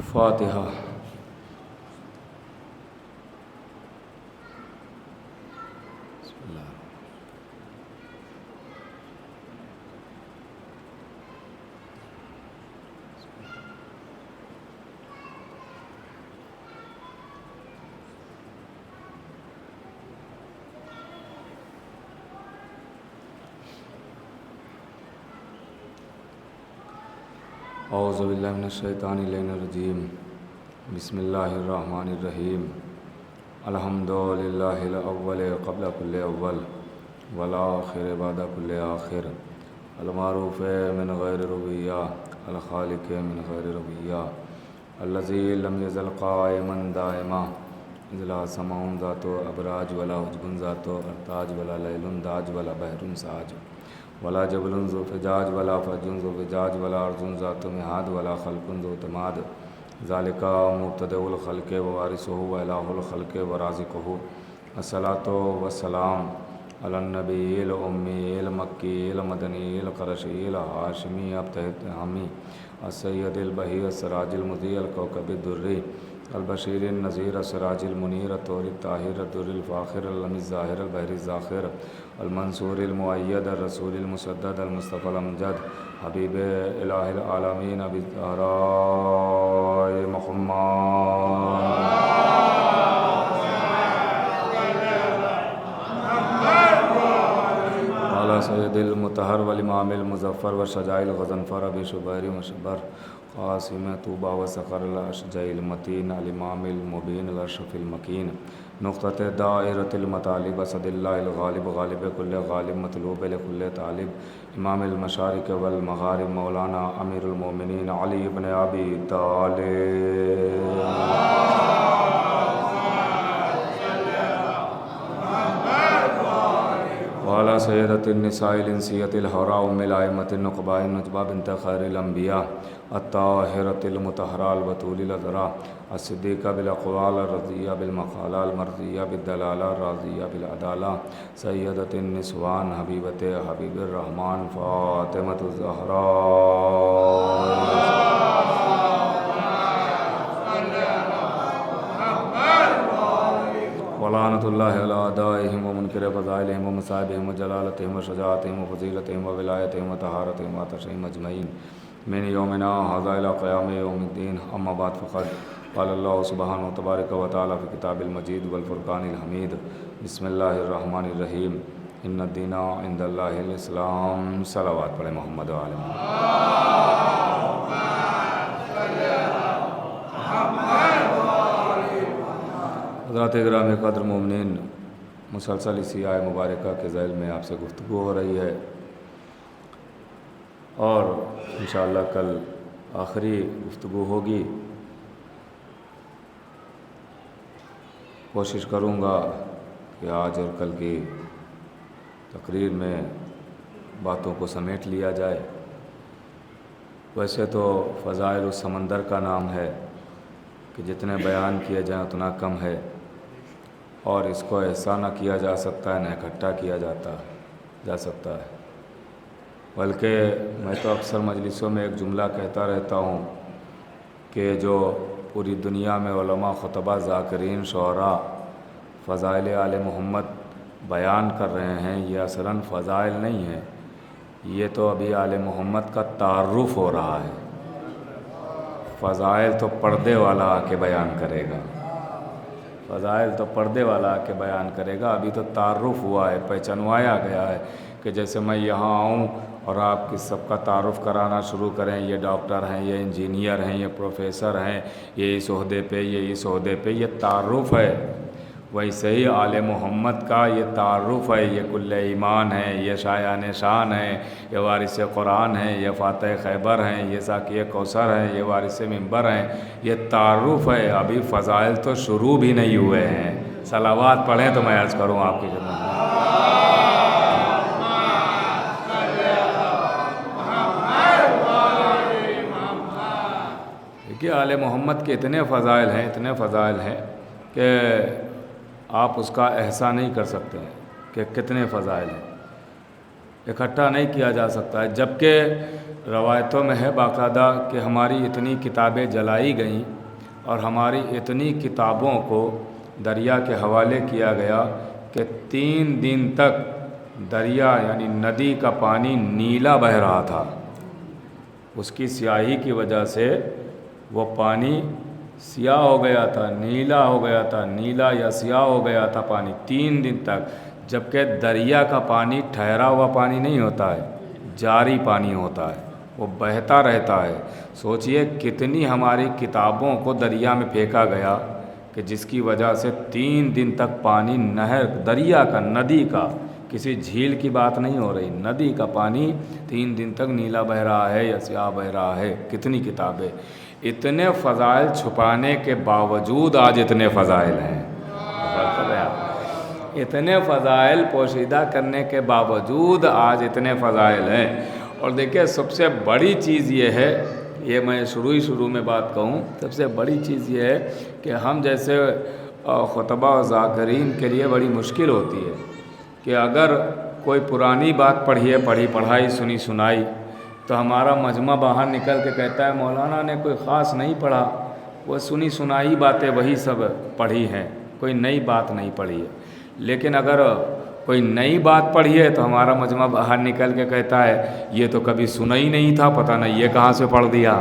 فاتحہ۔ بسم اللہ۔ اعوذ باللہ من الشیطان الرجیم، بسم اللہ الرحمن الرحیم۔ الحمد للہ الاول قبل کل اول والآخر بعد کل آخر، المعروف من غیر ربیہ الخالق من غیر ربیہ، الذی لم یزل قائما دائما، اذ لا سماء ذات ابراج ولا حجب ذات ارتاج ولا لیل داج ولا بحر ساج ولا جبل ذو فجاج ولا فج ذو فجاج ولا ارض ذات مہاد ولا خلق ذو تماد، ذالک مبتدئ الخلق ووارثہ والہ الخلق ورازقہ، الصلاۃ والسلام علی النبی الامی المکی المدنی القرشی الہاشمی التہامی السید البہی السراج المضیء الکوکب الدری البشیر النذیر السراج المنیر الطور الطاہر الدر الفاخر العلم الظاہر البحر الزاخر المنصور المؤید الرسول المسدد المصطفی الامجد حبیب الہ العالمین ابی الزہراء محمد علی سید المطہر والامام المظفر والشجاع الغضنفر ابی شبیر مشبر قاسم طوبہ وسقر الاشجع المتین الامام المبین الاشرف المکین نقطۃ دائرۃ المطالب اسد اللہ الغالب غالب کل غالب مطلوب لکل طالب امام المشارق والمغارب مولانا امیر المومنین علی بن ابی طالب وعلى سيدة النساء الإنسية الحوراء أم الأئمة النقباء النجباء بنت خير الأنبياء الطاهرة المطهرة البتول الأذراء الصديقة بالأقوال الرضية بالمقالة المرضية بالدلالة الراضية بالعدالة سيدة النسوان حبيبة حبيب الرحمن فاطمة الزهراء ولعنۃ اللہ علی اعدائہم ومنکر فضائلہم ومصائبہم وجلالتہم وشجاعتہم وفضیلتہم وولایتہم وطہارتہم وعطشہم اجمعین من یومنا ھذا الی قیام یوم الدین، اما بعد فقد قال اللہ سبحانہ تبارک و تعالی فی کتاب المجید والفرقان الحمید، بسم اللہ الرحمن الرحیم، ان الدین عند اللہ الاسلام۔ صلوات پڑھیں محمد و آل محمد۔ حضرات گرامی قدر مومنین، مسلسل اسی آیہ مبارکہ کے ذیل میں آپ سے گفتگو ہو رہی ہے، اور انشاءاللہ کل آخری گفتگو ہوگی۔ کوشش کروں گا کہ آج اور کل کی تقریر میں باتوں کو سمیٹ لیا جائے۔ ویسے تو فضائل السمندر کا نام ہے کہ جتنے بیان کیے جائیں اتنا کم ہے، اور اس کو احصا نہ کیا جا سکتا ہے، نہ اکٹھا کیا جا سکتا ہے۔ بلکہ میں تو اکثر مجلسوں میں ایک جملہ کہتا رہتا ہوں کہ جو پوری دنیا میں علماء، خطبہ، ذاکرین، شعراء فضائل آل محمد بیان کر رہے ہیں، یہ اصلاً فضائل نہیں ہیں، یہ تو ابھی آل محمد کا تعارف ہو رہا ہے۔ فضائل تو پردے والا آ کے بیان کرے گا، فضائل تو پردے والا آ کے بیان کرے گا، ابھی تو تعارف ہوا ہے، پہچنوایا گیا ہے کہ جیسے میں یہاں آؤں اور آپ کی سب کا تعارف کرانا شروع کریں، یہ ڈاکٹر ہیں، یہ انجینئر ہیں، یہ پروفیسر ہیں، یہ اس عہدے پہ، یہ اس عہدے پہ، یہ تعارف ہے۔ ویسے ہی آل محمد کا یہ تعارف ہے، یہ کل ایمان ہے، یہ شایان شان ہے، یہ وارث قرآن ہیں، یہ فاتح خیبر ہیں، یہ ساقی کوثر ہیں، یہ وارث منبر ہیں، یہ تعارف ہے، ابھی فضائل تو شروع بھی نہیں ہوئے ہیں۔ صلوات پڑھیں تو میں عرض کروں آپ کی خدمت میں۔ دیکھیے آل محمد کے اتنے فضائل ہیں، اتنے فضائل ہیں کہ آپ اس کا احصا نہیں کر سکتے ہیں کہ کتنے فضائل ہیں۔ اکٹھا نہیں کیا جا سکتا ہے، جبکہ روایتوں میں ہے باقاعدہ کہ ہماری اتنی کتابیں جلائی گئیں اور ہماری اتنی کتابوں کو دریا کے حوالے کیا گیا کہ 3 دن تک دریا یعنی ندی کا پانی نیلا بہہ رہا تھا۔ اس کی سیاہی کی وجہ سے وہ پانی سیاہ ہو گیا تھا، نیلا ہو گیا تھا، نیلا یا سیاہ ہو گیا تھا پانی 3 دن تک، جبکہ دریا کا پانی ٹھہرا ہوا پانی نہیں ہوتا ہے، جاری پانی ہوتا ہے، وہ بہتا رہتا ہے۔ سوچئے کتنی ہماری کتابوں کو دریا میں پھینکا گیا کہ جس کی وجہ سے 3 دن تک پانی نہر دریا کا، ندی کا، کسی جھیل کی بات نہیں ہو رہی، ندی کا پانی 3 دن تک نیلا بہہ رہا ہے یا سیاہ بہہ رہا ہے۔ کتنی کتابیں، اتنے فضائل چھپانے کے باوجود آج اتنے فضائل ہیں، اتنے فضائل پوشیدہ کرنے کے باوجود آج اتنے فضائل ہیں۔ اور دیکھیں سب سے بڑی چیز یہ ہے، یہ میں شروع میں بات کہوں، سب سے بڑی چیز یہ ہے کہ ہم جیسے خطبہ و ذاکرین کے لیے بڑی مشکل ہوتی ہے کہ اگر کوئی پرانی بات پڑھائی سنائی تو ہمارا مجمع باہر نکل کے کہتا ہے مولانا نے کوئی خاص نہیں پڑھا، وہ سنائی باتیں وہی سب پڑھی ہیں، کوئی نئی بات نہیں پڑھی ہے۔ لیکن اگر کوئی نئی بات پڑھی ہے تو ہمارا مجمع باہر نکل کے کہتا ہے یہ تو کبھی سنا ہی نہیں تھا، پتہ نہیں یہ کہاں سے پڑھ دیا۔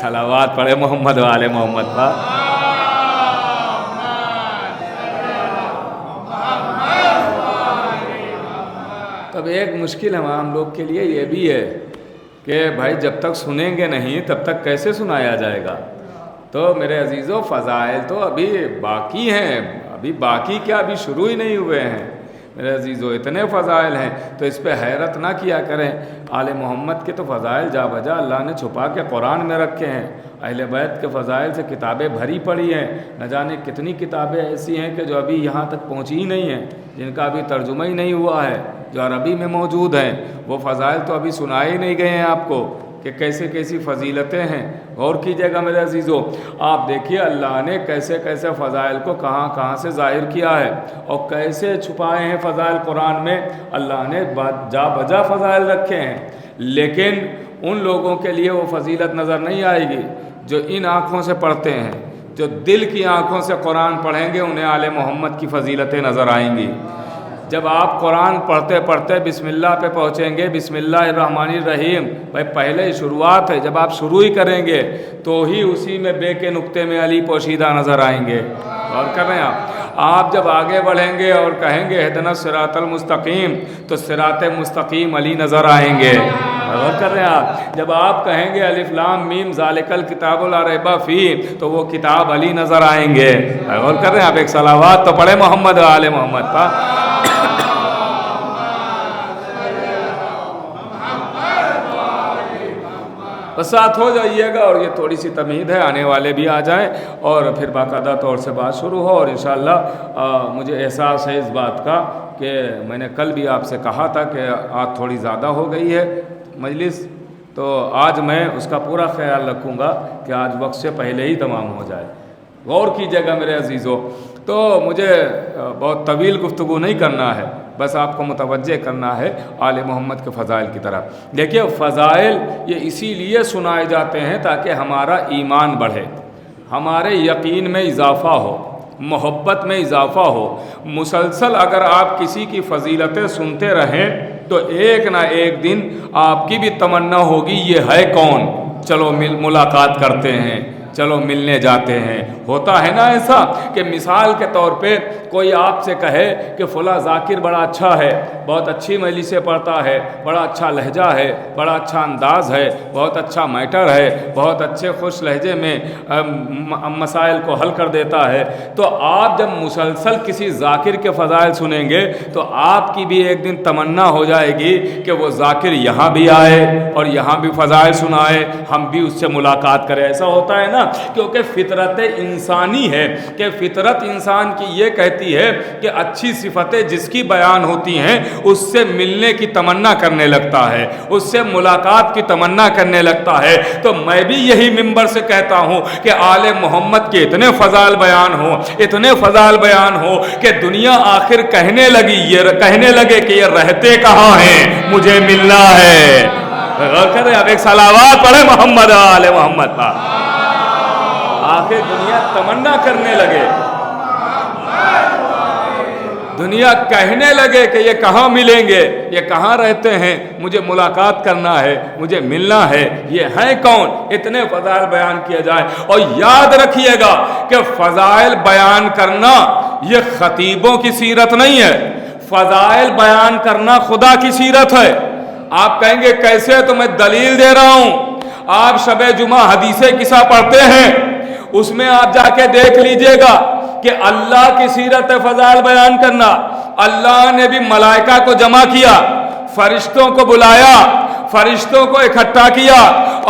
صلوات پڑھے محمد و آل محمد پر۔ تب ایک مشکل ہم لوگ کے لیے یہ بھی ہے کہ بھائی جب تک سنیں گے نہیں تب تک کیسے سنایا جائے گا؟ تو میرے عزیزو فضائل تو ابھی باقی ہیں، ابھی باقی کیا، ابھی شروع ہی نہیں ہوئے ہیں میرے عزیزو، اتنے فضائل ہیں۔ تو اس پہ حیرت نہ کیا کریں، آل محمد کے تو فضائل جا بجا اللہ نے چھپا کے قرآن میں رکھے ہیں، اہل بیت کے فضائل سے کتابیں بھری پڑی ہیں، نہ جانے کتنی کتابیں ایسی ہیں کہ جو ابھی یہاں تک پہنچی ہی نہیں ہیں، جن کا ابھی ترجمہ ہی نہیں ہوا ہے، جو عربی میں موجود ہیں۔ وہ فضائل تو ابھی سنائے ہی نہیں گئے ہیں آپ کو کہ کیسے کیسی فضیلتیں ہیں۔ غور کیجئے گا میرے عزیزو، آپ دیکھیے اللہ نے کیسے کیسے فضائل کو کہاں کہاں سے ظاہر کیا ہے اور کیسے چھپائے ہیں فضائل قرآن میں۔ اللہ نے جا بجا فضائل رکھے ہیں، لیکن ان لوگوں کے لیے وہ فضیلت نظر نہیں آئے گی جو ان آنکھوں سے پڑھتے ہیں، جو دل کی آنکھوں سے قرآن پڑھیں گے انہیں آل محمد کی فضیلتیں نظر آئیں گی۔ جب آپ قرآن پڑھتے پڑھتے بسم اللہ پہ پہنچیں گے، بسم اللہ الرحمن الرحیم، بھائی پہلے ہی شروعات ہے، جب آپ شروع ہی کریں گے تو ہی اسی میں بے کے نقطے میں علی پوشیدہ نظر آئیں گے۔ اور کر رہے ہیں آپ جب آگے بڑھیں گے اور کہیں گے اہدنا الصراط المستقیم تو صراط مستقیم علی نظر آئیں گے۔ اور کر رہے ہیں آپ جب آپ کہیں گے الف لام میم ذالک الکتاب لا ریب فیہ تو وہ کتاب علی نظر آئیں گے۔ اور کر رہے ہیں آپ ایک صلوات تو پڑھے محمد و آل محمد پر۔ بس ساتھ ہو جائیے گا، اور یہ تھوڑی سی تمہید ہے، آنے والے بھی آ جائیں اور پھر باقاعدہ طور سے بات شروع ہو۔ اور انشاءاللہ مجھے احساس ہے اس بات کا کہ میں نے کل بھی آپ سے کہا تھا کہ آج تھوڑی زیادہ ہو گئی ہے مجلس، تو آج میں اس کا پورا خیال رکھوں گا کہ آج وقت سے پہلے ہی تمام ہو جائے۔ غور کیجیے گا میرے عزیزو، تو مجھے بہت طویل گفتگو نہیں کرنا ہے، بس آپ کو متوجہ کرنا ہے آل محمد کے فضائل کی طرف۔ دیکھیے فضائل یہ اسی لیے سنائے جاتے ہیں تاکہ ہمارا ایمان بڑھے، ہمارے یقین میں اضافہ ہو، محبت میں اضافہ ہو۔ مسلسل اگر آپ کسی کی فضیلتیں سنتے رہیں تو ایک نہ ایک دن آپ کی بھی تمنا ہوگی یہ ہے کون، چلو ملاقات کرتے ہیں، چلو ملنے جاتے ہیں۔ ہوتا ہے نا ایسا کہ مثال کے طور پہ کوئی آپ سے کہے کہ فلاں ذاکر بڑا اچھا ہے، بہت اچھی مجلسیں پڑھتا ہے، بڑا اچھا لہجہ ہے، بڑا اچھا انداز ہے، بہت اچھا میٹر ہے، بہت اچھے خوش لہجے میں مسائل کو حل کر دیتا ہے۔ تو آپ جب مسلسل کسی ذاکر کے فضائل سنیں گے تو آپ کی بھی ایک دن تمنا ہو جائے گی کہ وہ ذاکر یہاں بھی آئے اور یہاں بھی فضائل سنائے، ہم بھی اس سے ملاقات کریں۔ ایسا ہوتا ہے نا، کیونکہ فطرت انسانی ہے کہ فطرت انسان کی یہ کہتی کہتی ہے کہ اچھی صفتیں جس کی بیان ہوتی ہیں اس سے ملنے کی تمنا کرنے لگتا ہے، اس سے ملاقات کی تمنا کرنے لگتا ہے۔ تو میں بھی یہی منبر سے کہتا ہوں کہ آل محمد کے اتنے فضائل بیان ہوں، اتنے فضائل بیان ہوں کہ دنیا آخر کہنے لگے کہ یہ رہتے کہاں ہیں، مجھے ملنا ہے۔ غور کریں، اب ایک صلوات پڑھیں محمد آل محمد پر، آخر دنیا تمنا کرنے لگے، دنیا کہنے لگے کہ یہ کہاں ملیں گے، یہ کہاں رہتے ہیں، مجھے ملاقات کرنا ہے، مجھے ملنا ہے، یہ ہیں کون؟ اتنے فضائل بیان کیا جائے۔ اور یاد رکھیے گا کہ فضائل بیان کرنا یہ خطیبوں کی سیرت نہیں ہے، فضائل بیان کرنا خدا کی سیرت ہے۔ آپ کہیں گے کیسے؟ تو میں دلیل دے رہا ہوں۔ آپ شب جمعہ حدیث قصہ پڑھتے ہیں، اس میں آپ جا کے دیکھ لیجئے گا کہ اللہ کی سیرت ہے فضائل بیان کرنا۔ اللہ نے بھی ملائکہ کو جمع کیا، فرشتوں کو بلایا، فرشتوں کو اکٹھا کیا،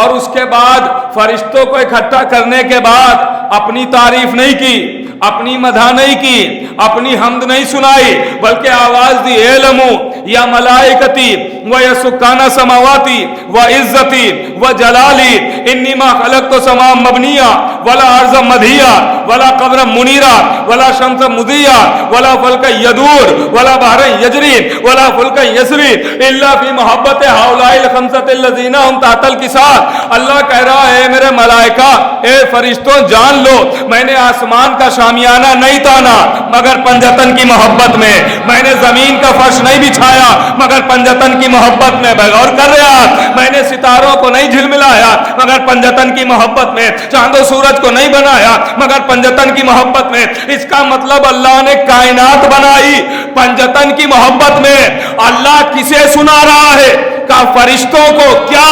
اور اس کے بعد فرشتوں کو اکٹھا کرنے کے بعد اپنی تعریف نہیں کی، اپنی مدح نہیں کی، اپنی حمد نہیں سنائی، بلکہ آواز دی اعلموا یا ملائکتی و یا سکانہ سماواتی و عزتی و جلالی انی ما خلقت سماء مبنیہ ولا ارض مدھیہ ولا قبر منیرہ ولا شمس مضیہ ولا فلک یدور ولا بحر یجری ولا فلک یسری الا فی محبت ہؤلاء الخمسۃ الذین هم تحت الکساء۔ اللہ کہہ رہا ہے میرے ملائکہ، اے فرشتوں جان لو میں نے آسمان کا شامیانہ نہیں تانا مگر پنجتن کی محبت میں، میں نے زمین کا فرش نہیں بچھایا مگر پنجتن کی محبت میں، بغور کر رہے آپ، میں نے ستاروں کو نہیں جھلملایا مگر پنجتن کی محبت میں، چاند و سورج کو نہیں بنایا مگر پنجتن کی محبت میں۔ اس کا مطلب اللہ نے کائنات بنائی پنجتن کی محبت میں۔ اللہ کسے سنا رہا ہے؟ کہ فرشتوں کو، کیا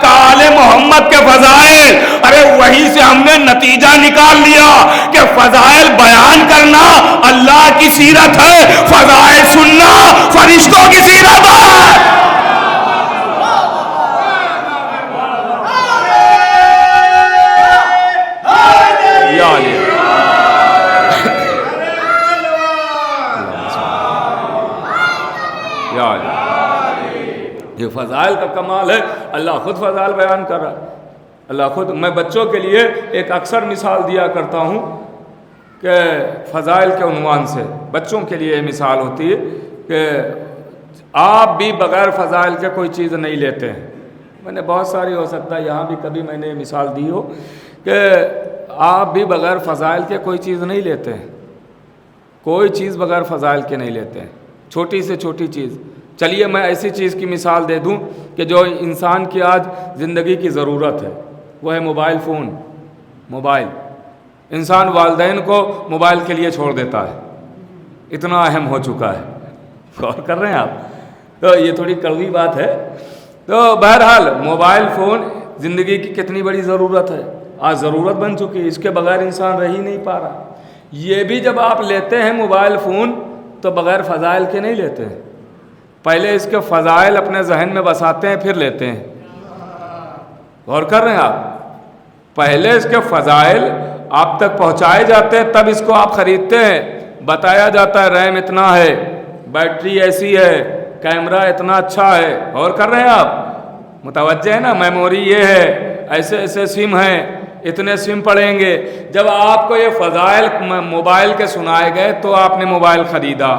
کہ آل محمد کے فضائل۔ ارے وہیں سے ہم نے نتیجہ نکال لیا کہ فضائل بیان کرنا اللہ کی سیرت ہے، فضائل سننا فرشتوں کی سیرت ہے۔ یہ فضائل کا کمال ہے، اللہ خود فضائل بیان کر رہا ہے، اللہ خود۔ میں بچوں کے لیے ایک اکثر مثال دیا کرتا ہوں کہ فضائل کے عنوان سے بچوں کے لیے یہ مثال ہوتی ہے کہ آپ بھی بغیر فضائل کے کوئی چیز نہیں لیتے ہیں۔ میں نے بہت ساری، ہو سکتا ہے یہاں بھی کبھی میں نے یہ مثال دی ہو کہ آپ بھی بغیر فضائل کے کوئی چیز نہیں لیتے ہیں، کوئی چیز بغیر فضائل کے نہیں لیتے ہیں، چھوٹی سے چھوٹی چیز۔ چلیے میں ایسی چیز کی مثال دے دوں کہ جو انسان کی آج زندگی کی ضرورت ہے، وہ ہے موبائل فون۔ موبائل، انسان والدین کو موبائل کے لیے چھوڑ دیتا ہے، اتنا اہم ہو چکا ہے۔ غور کر رہے ہیں آپ؟ تو یہ تھوڑی کڑوی بات ہے۔ تو بہرحال موبائل فون زندگی کی کتنی بڑی ضرورت ہے، آج ضرورت بن چکی ہے، اس کے بغیر انسان رہ ہی نہیں پا رہا۔ یہ بھی جب آپ لیتے ہیں موبائل فون تو بغیر فضائل کے نہیں لیتے ہیں، پہلے اس کے فضائل اپنے ذہن میں بساتے ہیں پھر لیتے ہیں۔ غور کر رہے ہیں آپ؟ پہلے اس کے فضائل آپ تک پہنچائے جاتے ہیں، تب اس کو آپ خریدتے ہیں۔ بتایا جاتا ہے ریم اتنا ہے، بیٹری ایسی ہے، کیمرہ اتنا اچھا ہے۔ غور کر رہے ہیں آپ؟ متوجہ ہے نا؟ میموری یہ ہے، ایسے ایسے سم ہیں، اتنے سم پڑیں گے۔ جب آپ کو یہ فضائل موبائل کے سنائے گئے تو آپ نے موبائل خریدا،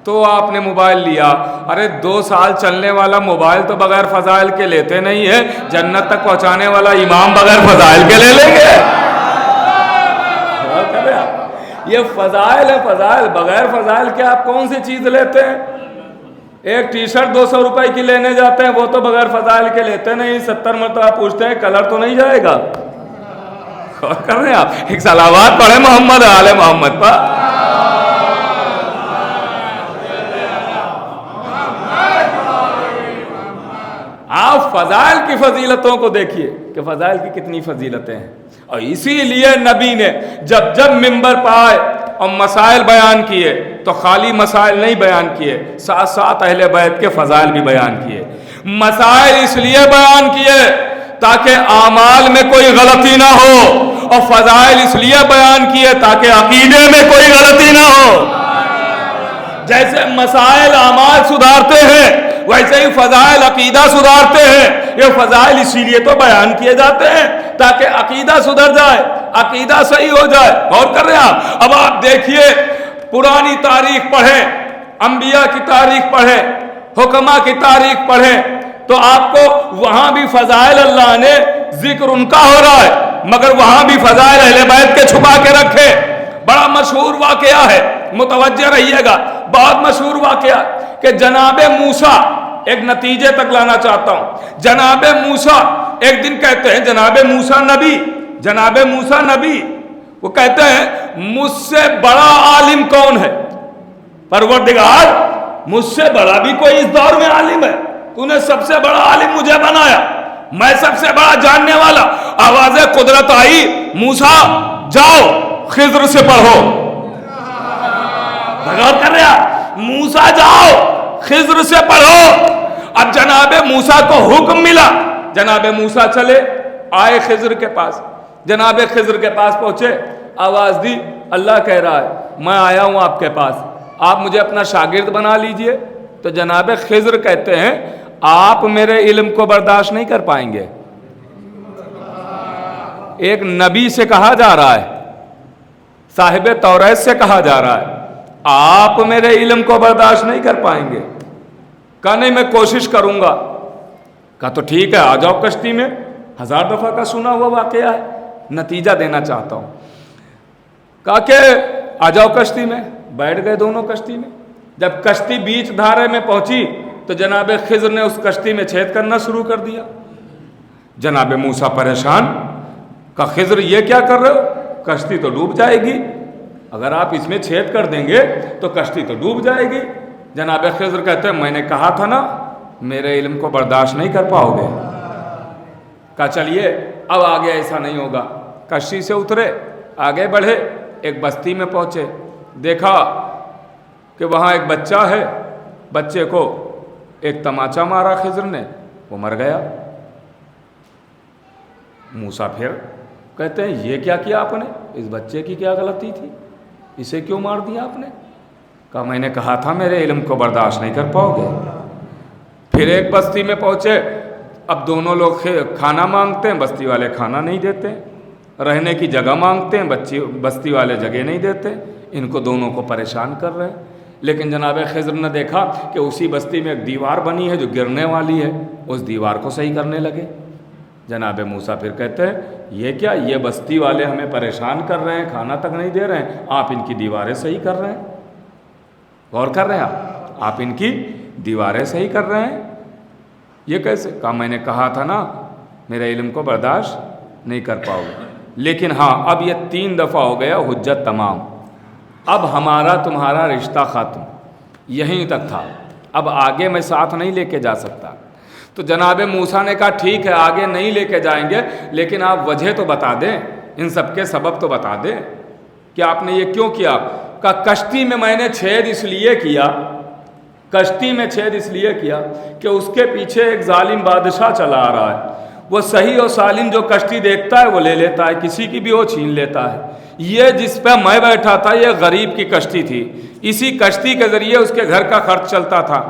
تو آپ نے موبائل لیا۔ ارے 2 سال چلنے والا موبائل تو بغیر فضائل کے لیتے نہیں ہے، جنت تک پہنچانے والا امام بغیر فضائل کے لے لیں گے۔ یہ فضائل ہے، فضائل۔ بغیر فضائل کے آپ کون سی چیز لیتے ہیں؟ ایک ٹی شرٹ 200 روپے کی لینے جاتے ہیں، وہ تو بغیر فضائل کے لیتے نہیں، 70 مرتبہ پوچھتے ہیں کلر تو نہیں جائے گا۔ غور کر رہے ہیں آپ؟ ایک صلوات پڑھے محمد آل محمد پر۔ آپ فضائل کی فضیلتوں کو دیکھیے کہ فضائل کی کتنی فضیلتیں ہیں۔ اور اسی لیے نبی نے جب جب منبر پر آئے اور مسائل بیان کیے تو خالی مسائل نہیں بیان کیے، ساتھ ساتھ اہل بیت کے فضائل بھی بیان کیے۔ مسائل اس لیے بیان کیے تاکہ اعمال میں کوئی غلطی نہ ہو، اور فضائل اس لیے بیان کیے تاکہ عقیدے میں کوئی غلطی نہ ہو۔ جیسے مسائل اعمال سدھارتے ہیں ویسے ہی فضائل عقیدہ سدھارتے ہیں۔ یہ فضائل اسی لیے تو بیان کیے جاتے ہیں تاکہ عقیدہ سدھر جائے، عقیدہ صحیح ہو جائے۔ غور کر رہے ہیں آپ؟ اب آپ دیکھیے، پرانی تاریخ پڑھیں، انبیاء کی تاریخ پڑھیں، حکماء کی تاریخ پڑھیں، تو آپ کو وہاں بھی فضائل اللہ نے ذکر ان کا ہو رہا ہے، مگر وہاں بھی فضائل اہل بیت کے چھپا کے رکھے۔ بڑا مشہور واقعہ ہے، متوجہ رہیے گا، بہت مشہور واقعہ کہ جناب موسیٰ، ایک نتیجے تک لانا چاہتا ہوں۔ جناب موسیٰ ایک دن کہتے ہیں، جناب موسیٰ نبی، جناب موسیٰ نبی، وہ کہتے ہیں مجھ سے بڑا عالم کون ہے؟ پروردگار، مجھ سے بڑا بھی کوئی اس دور میں عالم ہے؟ تو نے سب سے بڑا عالم مجھے بنایا، میں سب سے بڑا جاننے والا۔ آواز قدرت آئی، موسیٰ جاؤ خضر سے پڑھو۔ غور کر رہے ہیں؟ موسیٰ جاؤ خضر سے پڑھو۔ اب جناب موسیٰ کو حکم ملا، جناب موسیٰ چلے آئے خضر کے پاس۔ جناب خضر کے پاس پہنچے، آواز دی، اللہ کہہ رہا ہے میں آیا ہوں آپ کے پاس، آپ مجھے اپنا شاگرد بنا لیجئے۔ تو جناب خضر کہتے ہیں آپ میرے علم کو برداشت نہیں کر پائیں گے۔ ایک نبی سے کہا جا رہا ہے، صاحب توریت سے کہا جا رہا ہے، آپ میرے علم کو برداشت نہیں کر پائیں گے۔ کہا نہیں، میں کوشش کروں گا۔ کہا تو ٹھیک ہے، آ جاؤ کشتی میں۔ 1000 دفعہ کا سنا ہوا واقعہ ہے، نتیجہ دینا چاہتا ہوں۔ کہا کہ آ جاؤ کشتی میں۔ بیٹھ گئے دونوں کشتی میں۔ جب کشتی بیچ دھارے میں پہنچی تو جناب خضر نے اس کشتی میں چھید کرنا شروع کر دیا۔ جناب موسیٰ پریشان، کہا خضر یہ کیا کر رہے ہو؟ کشتی تو ڈوب جائے گی، اگر آپ اس میں چھید کر دیں گے تو کشتی تو ڈوب جائے گی۔ جناب خضر کہتے ہیں میں نے کہا تھا نا میرے علم کو برداشت نہیں کر پاؤ گے۔ کہا چلیے اب آگے ایسا نہیں ہوگا۔ کشتی سے اترے، آگے بڑھے، ایک بستی میں پہنچے، دیکھا کہ وہاں ایک بچہ ہے، بچے کو ایک تماچا مارا خضر نے، وہ مر گیا۔ موسیٰ پھر کہتے ہیں یہ کیا کیا آپ نے؟ اس بچے کی کیا غلطی تھی؟ اسے کیوں مار دیا آپ نے؟ کہا میں نے کہا تھا میرے علم کو برداشت نہیں کر پاؤ گے۔ پھر ایک بستی میں پہنچے، اب دونوں لوگ کھانا مانگتے ہیں، بستی والے کھانا نہیں دیتے، رہنے کی جگہ مانگتے ہیں، بستی والے جگہ نہیں دیتے، ان کو دونوں کو پریشان کر رہے ہیں۔ لیکن جناب خضر نے دیکھا کہ اسی بستی میں ایک دیوار بنی ہے جو گرنے والی ہے، اس دیوار کو صحیح کرنے لگے۔ جناب موسیٰ پھر کہتے ہیں یہ کیا، یہ بستی والے ہمیں پریشان کر رہے ہیں، کھانا تک نہیں دے رہے ہیں، آپ ان کی دیواریں صحیح کر رہے ہیں۔ غور کر رہے ہیں آپ ان کی دیواریں صحیح کر رہے ہیں، یہ کیسے؟ کہا میں نے کہا تھا نا میرے علم کو برداشت نہیں کر پاؤ گے۔ لیکن ہاں اب یہ 3 دفعہ ہو گیا، حجت تمام، اب ہمارا تمہارا رشتہ ختم، یہیں تک تھا، اب آگے میں ساتھ نہیں لے کے جا سکتا۔ تو جناب موسیٰ نے کہا ٹھیک ہے آگے نہیں لے کے جائیں گے، لیکن آپ وجہ تو بتا دیں، ان سب کے سبب تو بتا دیں کہ آپ نے یہ کیوں کیا۔ کہا کشتی میں نے چھید اس لیے کیا، کشتی میں چھید اس لیے کیا کہ اس کے پیچھے ایک ظالم بادشاہ چلا آ رہا ہے، وہ صحیح و سالم جو کشتی دیکھتا ہے وہ لے لیتا ہے، کسی کی بھی وہ چھین لیتا ہے۔ یہ جس پہ میں بیٹھا تھا یہ غریب کی کشتی تھی، اسی کشتی کے ذریعے اس کے گھر کا خرچ چلتا تھا،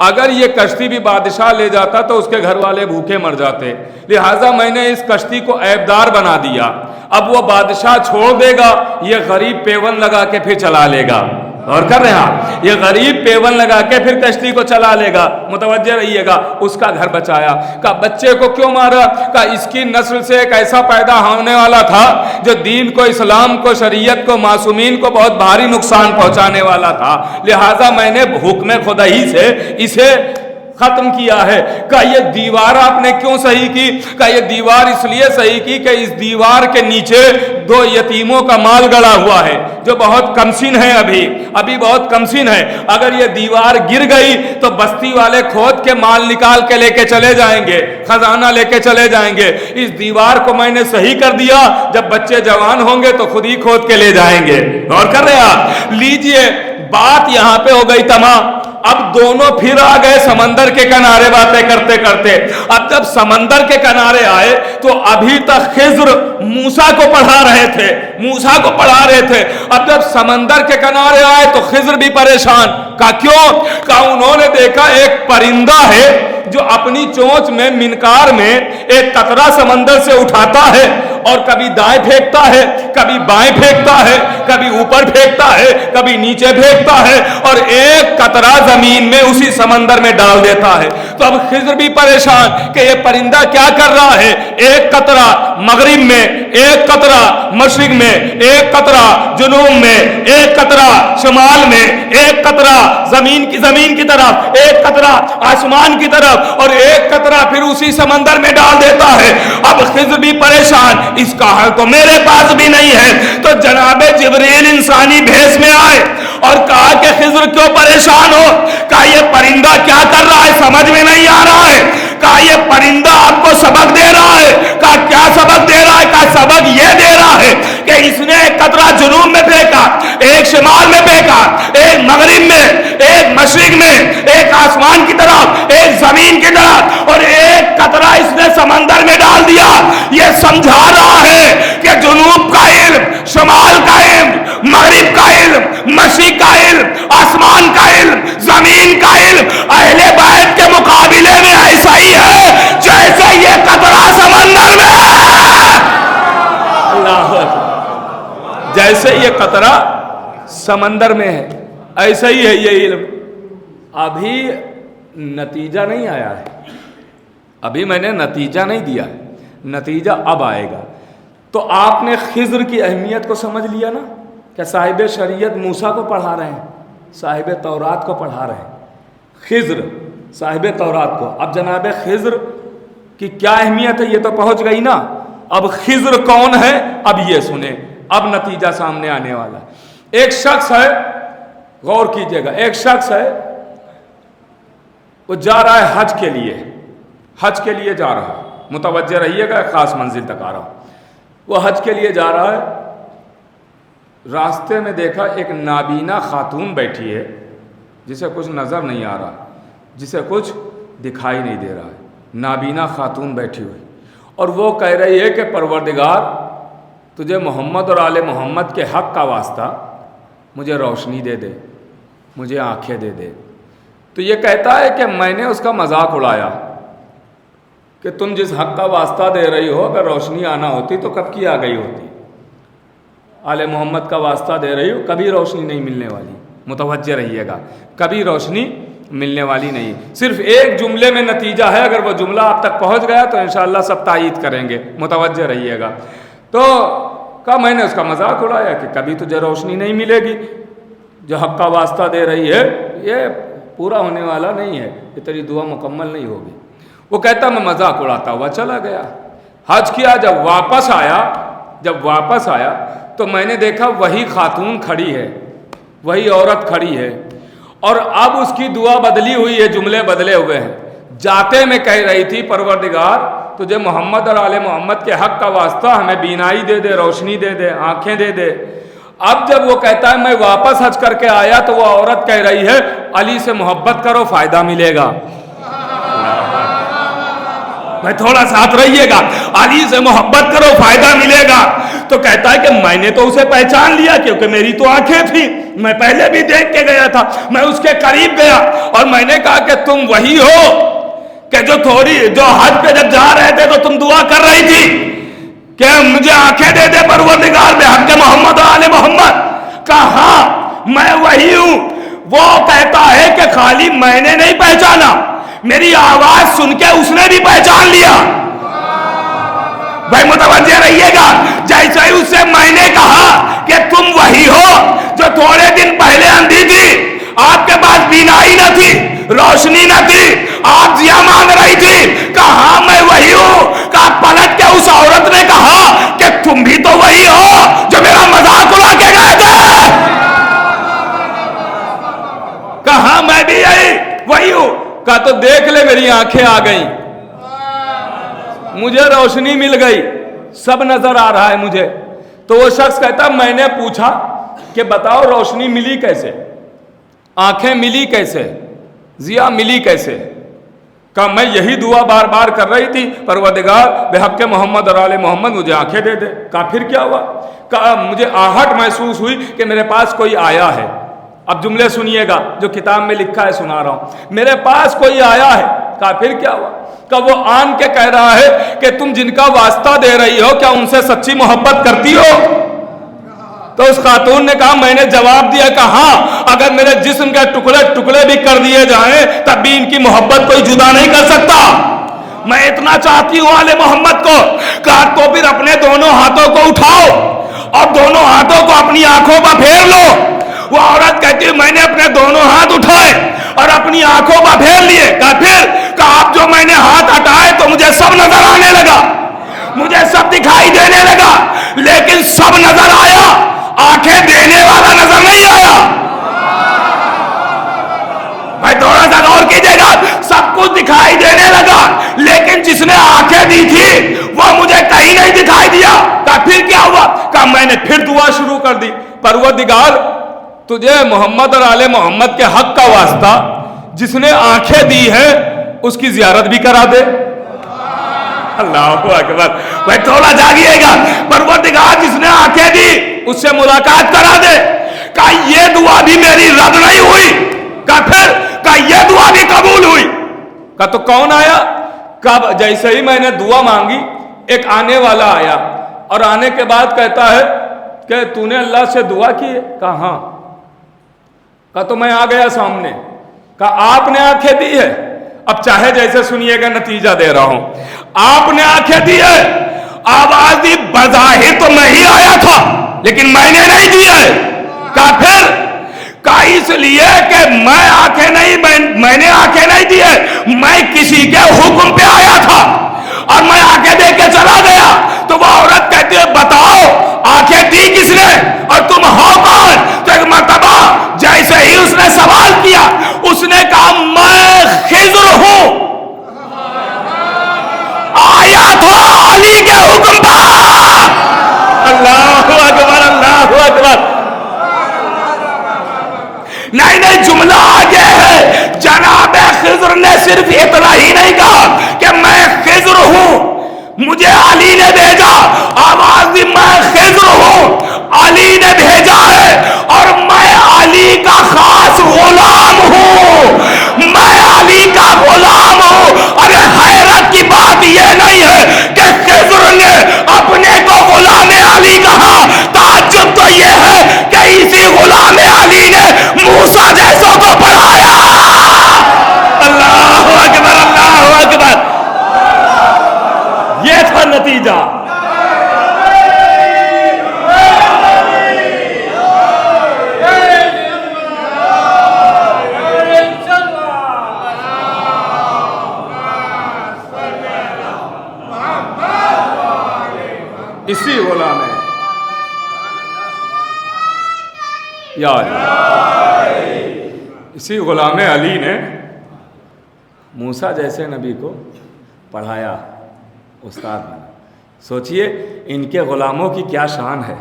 اگر یہ کشتی بھی بادشاہ لے جاتا تو اس کے گھر والے بھوکے مر جاتے، لہٰذا میں نے اس کشتی کو عیبدار بنا دیا۔ اب وہ بادشاہ چھوڑ دے گا، یہ غریب پیون لگا کے پھر چلا لے گا۔ اور کر رہے ہیں یہ غریب پیون لگا کے پھر کشتی کو چلا لے گا، متوجہ رہیے گا۔ اس کا گھر بچایا۔ کہا بچے کو کیوں مارا؟ کہا اس کی نسل سے ایک ایسا پیدا ہونے والا تھا جو دین کو، اسلام کو، شریعت کو، معصومین کو بہت بھاری نقصان پہنچانے والا تھا، لہٰذا میں نے حکم خدائی سے اسے ختم کیا ہے۔ کہا یہ دیوار آپ نے کیوں صحیح کی؟ کہا یہ دیوار اس لیے صحیح کی کہ اس دیوار کے نیچے 2 یتیموں کا مال گڑا ہوا ہے جو بہت کمسن ہے، ابھی بہت کمسن ہے، اگر یہ دیوار گر گئی تو بستی والے کھود کے مال نکال کے لے کے چلے جائیں گے، خزانہ لے کے چلے جائیں گے۔ اس دیوار کو میں نے صحیح کر دیا، جب بچے جوان ہوں گے تو خود ہی کھود کے لے جائیں گے۔ غور کر رہے ہیں آپ؟ لیجئے بات یہاں پہ ہو گئی تمام۔ اب دونوں پھر آ گئے سمندر کے کنارے باتیں کرتے کرتے. اب جب سمندر کے کنارے آئے تو ابھی تک خضر موسیٰ کو پڑھا رہے تھے. اب جب سمندر کے کنارے آئے تو خضر بھی پریشان. کہا کیوں؟ کہا انہوں نے دیکھا ایک پرندہ ہے جو اپنی چونچ میں منکار میں ایک قطرہ سمندر سے اٹھاتا ہے اور کبھی دائیں پھینکتا ہے, کبھی بائیں پھینکتا ہے, کبھی اوپر پھینکتا ہے, کبھی نیچے پھینکتا ہے, اور ایک قطرہ زمین میں اسی سمندر میں ڈال دیتا ہے. تو اب خضر بھی پریشان کہ یہ پرندہ کیا کر رہا ہے, ایک قطرہ مغرب میں, ایک قطرہ مشرق میں, ایک قطرہ جنوب میں, ایک قطرہ شمال میں, ایک قطرہ زمین کی طرف, ایک قطرہ آسمان کی طرف, اور ایک قطرہ پھر اسی سمندر میں ڈال دیتا ہے. اب خضر بھی پریشان, اس کا حل تو میرے پاس بھی نہیں ہے. تو جناب جبریل انسانی بھیس میں آئے اور کہا کہ خضر کیوں پریشان ہو؟ کہا یہ پرندہ کیا کر رہا ہے سمجھ میں نہیں آ رہا ہے. کہا یہ پرندہ آپ کو سبق دے رہا ہے. کہا کیا سبق دے رہا ہے؟ کہا سبق یہ دے رہا ہے کہ اس نے ایک قطرہ جنوب میں پھینکا, ایک شمال میں پھینکا, ایک مغرب میں, ایک مشرق میں, ایک آسمان کی طرف, ایک زمین کی طرف, اور ایک قطرہ اس نے سمندر میں ڈال دیا. یہ سمجھا رہا ہے کہ جنوب کا علم, شمال کا علم, مغرب کا علم, مشرق کا علم, آسمان کا علم, زمین کا علم اہل بیت کے مقابلے میں ایسا ہی ہے جیسے یہ قطرہ سمندر میں. اللہ اکبر. جیسے یہ قطرہ سمندر میں ہے ایسا ہی ہے یہ علم. ابھی نتیجہ نہیں آیا ہے, ابھی میں نے نتیجہ نہیں دیا, نتیجہ اب آئے گا. تو آپ نے خضر کی اہمیت کو سمجھ لیا نا, کہ صاحب شریعت موسیٰ کو پڑھا رہے ہیں, صاحب تورات کو پڑھا رہے ہیں. خضر صاحب تورات کو. اب جناب خضر کی کیا اہمیت ہے یہ تو پہنچ گئی نا. اب خضر کون ہے اب یہ سنیں, اب نتیجہ سامنے آنے والا ہے. ایک شخص ہے, غور کیجئے گا, ایک شخص ہے وہ جا رہا ہے حج کے لیے جا رہا ہے. متوجہ رہیے گا, خاص منزل تک آ رہا ہوں. وہ حج کے لیے جا رہا ہے, راستے میں دیکھا ایک نابینا خاتون بیٹھی ہے جسے کچھ نظر نہیں آ رہا, جسے کچھ دکھائی نہیں دے رہا ہے. نابینا خاتون بیٹھی ہوئی, اور وہ کہہ رہی ہے کہ پروردگار تجھے محمد اور آل محمد کے حق کا واسطہ مجھے روشنی دے دے, مجھے آنکھیں دے دے. تو یہ کہتا ہے کہ میں نے اس کا مذاق اڑایا کہ تم جس حق کا واسطہ دے رہی ہو اگر روشنی آنا ہوتی تو کب کی آ گئی ہوتی. آل محمد کا واسطہ دے رہی ہو, کبھی روشنی نہیں ملنے والی. متوجہ رہیے گا, کبھی روشنی ملنے والی نہیں. صرف ایک جملے میں نتیجہ ہے, اگر وہ جملہ آپ تک پہنچ گیا تو انشاءاللہ سب تائید کریں گے. متوجہ رہیے گا. تو کہا میں نے اس کا مذاق اڑایا کہ کبھی تجھے روشنی نہیں ملے گی, جو حق کا واسطہ دے رہی ہے یہ پورا ہونے والا نہیں ہے, یہ تیری دعا مکمل نہیں ہوگی. وہ کہتا میں مذاق اڑاتا ہوا چلا گیا, حج کیا. جب واپس آیا تو میں نے دیکھا وہی خاتون کھڑی ہے, وہی عورت کھڑی ہے, اور اب اس کی دعا بدلی ہوئی ہے, جملے بدلے ہوئے ہیں. جاتے میں کہہ رہی تھی پروردگار تجھے محمد اور آل محمد کے حق کا واسطہ ہمیں بینائی دے دے, روشنی دے دے, آنکھیں دے دے. اب جب وہ کہتا ہے میں واپس حج کر کے آیا تو وہ عورت کہہ رہی ہے علی سے محبت کرو فائدہ ملے گا. میں تھوڑا ساتھ رہیے گا, علی سے محبت کرو فائدہ ملے گا. تو کہتا ہے کہ میں نے تو اسے پہچان لیا کیونکہ میری تو آنکھیں تھی, میں پہلے بھی دیکھ کے گیا تھا. میں اس کے قریب گیا اور میں نے کہا کہ تم وہی ہو کہ جو حج پہ جب جا رہے تھے تو تم دعا کر رہی تھی کہ مجھے آنکھیں دے دے پروردگار بحق محمد و آل محمد. کہا ہاں میں وہی ہوں. وہ کہتا ہے کہ خالی میں نے نہیں پہچانا, میری آواز سن کے اس نے بھی پہچان لیا. بھائی متوجہ رہیے گا. جیسے ہی اس سے میں نے کہا کہ تم وہی ہو جو تھوڑے دن پہلے اندھی تھی, آپ کے پاس بینائی نہ تھی, روشنی نہ تھی, آپ ضیا مانگ رہی تھی, کہا میں وہی ہوں. کہا پلٹ کے اس عورت نے کہا کہ تم بھی تو وہی ہو جو میرا مذاق اڑا کے گئے تھے. کہا میں بھی وہی ہوں. کہا تو دیکھ لے میری آنکھیں آ گئیں, مجھے روشنی مل گئی, سب نظر آ رہا ہے مجھے. تو وہ شخص کہتا میں نے پوچھا کہ بتاؤ روشنی ملی کیسے, آنکھیں ملی کیسے, ضیا ملی کیسے؟ کہا میں یہی دعا بار بار کر رہی تھی، پروردگار بحق محمد اور آل محمد مجھے آنکھیں دے دے۔ کہا پھر کیا ہوا؟ کہا مجھے آہٹ محسوس ہوئی کہ میرے پاس کوئی آیا ہے۔ اب جملے سنیے گا جو کتاب میں لکھا ہے، سنا رہا ہوں، میرے پاس کوئی آیا ہے۔ کہا پھر کیا ہوا؟ کہ وہ آن کے کہہ رہا ہے کہ تم جن کا واسطہ دے رہی ہو کیا ان سے سچی محبت کرتی ہو؟ تو اس خاتون نے کہا، میں نے جواب دیا کہ ہاں، اگر میرے جسم کے ٹکڑے ٹکڑے بھی کر دیے جائیں تب بھی ان کی محبت کوئی جدا نہیں کر سکتا۔ میں اتنا چاہتی ہوں آل محمد کو۔ کہا تو پھر اپنے دونوں ہاتھوں کو اٹھاؤ اور دونوں ہاتھوں کو اپنی آنکھوں پر پھیر لو۔ وہ عورت کہتی ہے میں نے اپنے دونوں ہاتھ اٹھائے اور اپنی آنکھوں پر پھیر لیے۔ کہا پھر؟ کہا اب جو میں نے ہاتھ ہٹائے تو مجھے سب نظر آنے لگا، مجھے سب دکھائی دینے لگا، لیکن سب نظر آیا، آنکھیں دینے والا نظر نہیں آیا۔ بھائی تھوڑا سا غور کیجئے گا، سب کچھ دکھائی دینے لگا لیکن جس نے آنکھیں دی تھی وہ مجھے کہیں نہیں دکھائی دیا۔ کہا پھر کیا ہوا؟ کہا میں نے پھر دعا شروع کر دی، پروردگار تجھے محمد اور آل محمد کے حق کا واسطہ جس نے آنکھیں دی ہیں اس کی زیارت بھی کرا دے۔ اللہ اکبر، بھائی تھوڑا جاگیے گا، پروردگار جس نے آنکھیں دی اس سے ملاقات کرا دے۔ کہا یہ دعا بھی میری رد نہیں ہوئی۔ کہا پھر؟ کہا یہ دعا بھی قبول ہوئی۔ کہا تو کون آیا؟ کہا جیسے ہی میں نے دعا مانگی ایک آنے والا آیا اور آنے کے بعد کہتا ہے کہ تو نے اللہ سے دعا کی ہے؟ کہا ہاں۔ کہا تو میں آ گیا سامنے۔ کہا آپ نے آنکھیں دی ہے؟ اب چاہے جیسے سنیے گا، نتیجہ دے رہا ہوں۔ آپ نے آنکھیں دی ہے؟ آواز دی بظاہر تو میں ہی آیا تھا لیکن میں نے نہیں دی ہے۔ کہا پھر؟ کہا اس لیے کہ میں نے آنکھیں نہیں دی ہے، میں کسی کے حکم پہ آیا تھا اور میں آنکھیں دے کے چلا گیا۔ تو وہ عورت کہتی ہے بتاؤ آنکھیں دی کس نے اور تم ہو کون؟ تو ایک مرتبہ جیسے ہی اس نے سوال کیا اس نے کہا میں خضر ہوں، آیا تھا علی کے حکم پر۔ اللہ اکبر، اللہ اکبر۔ نہیں، جملہ آگے ہے، جناب خضر نے صرف اتنا ہی نہیں کہا کہ میں خضر ہوں، مجھے علی نے بھیجا، آواز دی میں خضر ہوں، علی نے بھیجا ہے اور میں علی کا خاص غلام ہوں، میں علی کا غلام ہوں۔ ارے حیرت کی بات یہ نہیں ہے کہ خضر نے اپنے کو غلام علی کہا، تعجب تو یہ ہے کہ اسی غلام علی نے موسیٰ جیسوں کو پڑھایا۔ اللہ اکبر، اللہ اکبر۔ یہ تھا نتیجہ۔ اسی غلام اسی غلام علی نے موسیٰ جیسے نبی کو پڑھایا، استاد بنا۔ سوچئے ان کے غلاموں کی کیا شان ہے،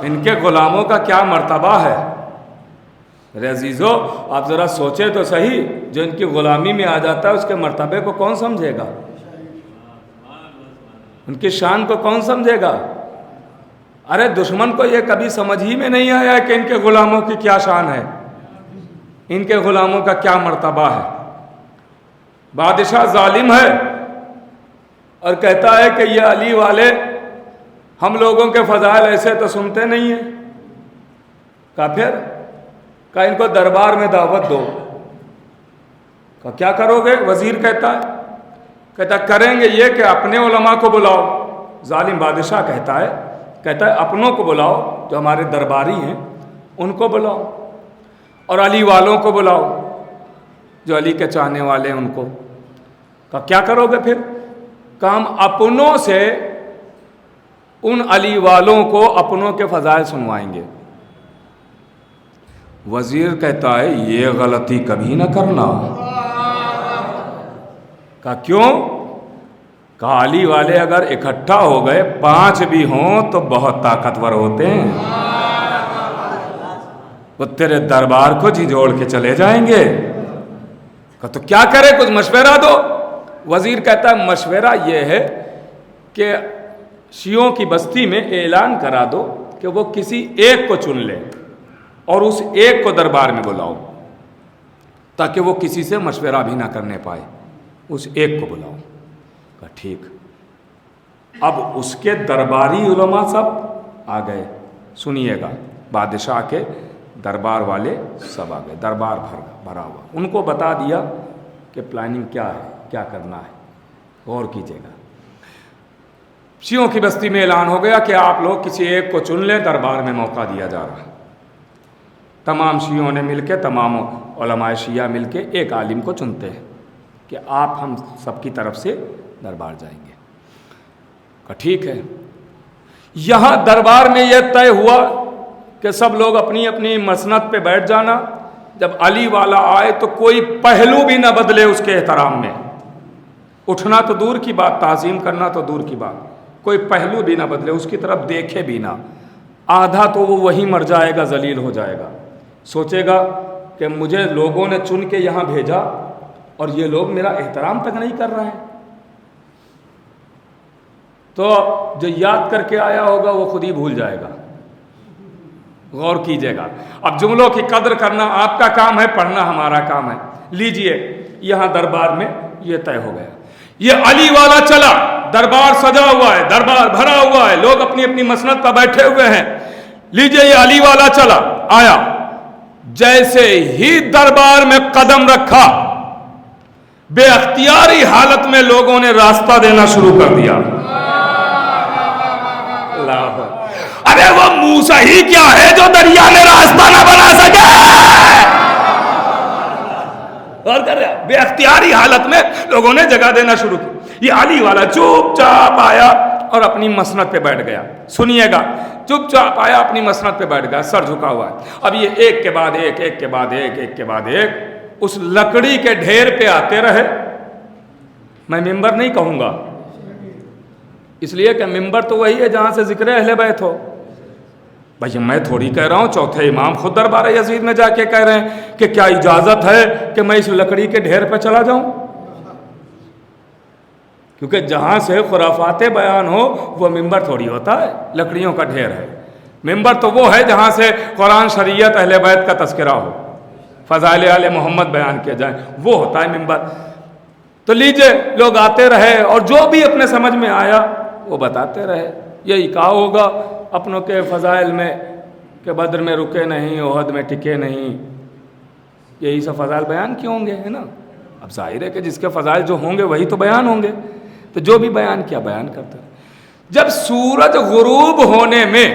ان کے غلاموں کا کیا مرتبہ ہے۔ میرے عزیزو آپ ذرا سوچے تو صحیح، جو ان کی غلامی میں آ جاتا ہے اس کے مرتبے کو کون سمجھے گا، ان کی شان کو کون سمجھے گا۔ ارے دشمن کو یہ کبھی سمجھ ہی میں نہیں آیا کہ ان کے غلاموں کی کیا شان ہے، ان کے غلاموں کا کیا مرتبہ ہے۔ بادشاہ ظالم ہے اور کہتا ہے کہ یہ علی والے ہم لوگوں کے فضائل ایسے تو سنتے نہیں ہیں۔ کہا پھر؟ کہا ان کو دربار میں دعوت دو۔ کہا کیا کرو گے؟ وزیر کہتا ہے کریں گے یہ کہ اپنے علماء کو بلاؤ۔ ظالم بادشاہ کہتا ہے اپنوں کو بلاؤ جو ہمارے درباری ہیں ان کو بلاؤ، اور علی والوں کو بلاؤ جو علی کے چاہنے والے ہیں ان کو۔ کہا کیا کرو گے پھر؟ کہا ہم اپنوں سے ان علی والوں کو اپنوں کے فضائل سنوائیں گے۔ وزیر کہتا ہے یہ غلطی کبھی نہ کرنا۔ کہا کیوں؟ کہا علی والے اگر اکٹھا ہو گئے 5 بھی ہوں تو بہت طاقتور ہوتے ہیں، وہ تیرے دربار کو جھنجھوڑ کے چلے جائیں گے۔ تو کیا کرے, کچھ مشورہ دو. وزیر کہتا ہے مشورہ یہ ہے کہ شیعوں کی بستی میں اعلان کرا دو کہ وہ کسی ایک کو چن لے اور اس ایک کو دربار میں بلاؤ تاکہ وہ کسی سے مشورہ بھی نہ کرنے پائے, اس ایک کو بلاؤ. کہا ٹھیک. اب اس کے درباری علماء سب آ گئے. سنیے گا, بادشاہ کے دربار والے سب آ گئے, دربار بھرا ہوا. ان کو بتا دیا کہ پلاننگ کیا ہے, کیا کرنا ہے, غور کیجیے گا. شیعوں کی بستی میں اعلان ہو گیا کہ آپ لوگ کسی ایک کو چن لیں, دربار میں موقع دیا جا رہا ہے. تمام شیعوں نے مل کے, تمام علماء شیعہ مل کے ایک عالم کو چنتے ہیں کہ آپ ہم سب کی طرف سے دربار جائیں گے. کہا ٹھیک ہے. یہاں دربار میں یہ طے ہوا کہ سب لوگ اپنی اپنی مسند پہ بیٹھ جانا. جب علی والا آئے تو کوئی پہلو بھی نہ بدلے اس کے احترام میں. اٹھنا تو دور کی بات, تعظیم کرنا تو دور کی بات, کوئی پہلو بھی نہ بدلے, اس کی طرف دیکھے بھی نہ. آدھا تو وہ وہیں مر جائے گا, ذلیل ہو جائے گا, سوچے گا کہ مجھے لوگوں نے چن کے یہاں بھیجا اور یہ لوگ میرا احترام تک نہیں کر رہے ہیں. تو جو یاد کر کے آیا ہوگا وہ خود ہی بھول جائے گا. غور کیجیے گا. اب جملوں کی قدر کرنا آپ کا کام ہے, پڑھنا ہمارا کام ہے. لیجئے, یہاں دربار میں یہ طے ہو گیا. یہ علی والا چلا, دربار سجا ہوا ہے, دربار بھرا ہوا ہے, لوگ اپنی اپنی مسند پر بیٹھے ہوئے ہیں. لیجئے, یہ علی والا چلا آیا. جیسے ہی دربار میں قدم رکھا, بے اختیاری حالت میں لوگوں نے راستہ دینا شروع کر دیا. ارے وہ موسیٰ ہی کیا ہے جو دریا میں راستہ نہ بنا سکے. اور کر رہا, بے اختیاری حالت میں لوگوں نے جگہ دینا شروع کی. یہ علی والا چپ چاپ آیا اور اپنی مسند پہ بیٹھ گیا. سنیے گا, چپ چاپ آیا, اپنی مسند پہ بیٹھ گیا, سر جھکا ہوا ہے. اب یہ ایک کے بعد ایک, ایک کے بعد ایک, ایک کے بعد ایک اس لکڑی کے ڈھیر پہ آتے رہے. میں ممبر نہیں کہوں گا, اس لیے کہ ممبر تو وہی ہے جہاں سے ذکر اہل بیت ہو. بھائی میں تھوڑی کہہ رہا ہوں, چوتھے امام خود دربار یزید میں جا کے کہہ رہے ہیں کہ کیا اجازت ہے کہ میں اس لکڑی کے ڈھیر پہ چلا جاؤں. کیونکہ جہاں سے خرافات بیان ہو وہ ممبر تھوڑی ہوتا ہے, لکڑیوں کا ڈھیر ہے. ممبر تو وہ ہے جہاں سے قرآن, شریعت, اہل بیت کا تذکرہ ہو, فضائل آل محمد بیان کیا جائے, وہ ہوتا ہے ممبر. تو لیجئے, لوگ آتے رہے اور جو بھی اپنے سمجھ میں آیا وہ بتاتے رہے. یہی کہا ہوگا اپنوں کے فضائل میں کہ بدر میں رکے نہیں, احد میں ٹکے نہیں, یہی سب فضائل بیان کیوں ہوں گے, ہے نا. اب ظاہر ہے کہ جس کے فضائل جو ہوں گے وہی تو بیان ہوں گے. تو جو بھی بیان کیا بیان کرتا ہے. جب سورج غروب ہونے میں,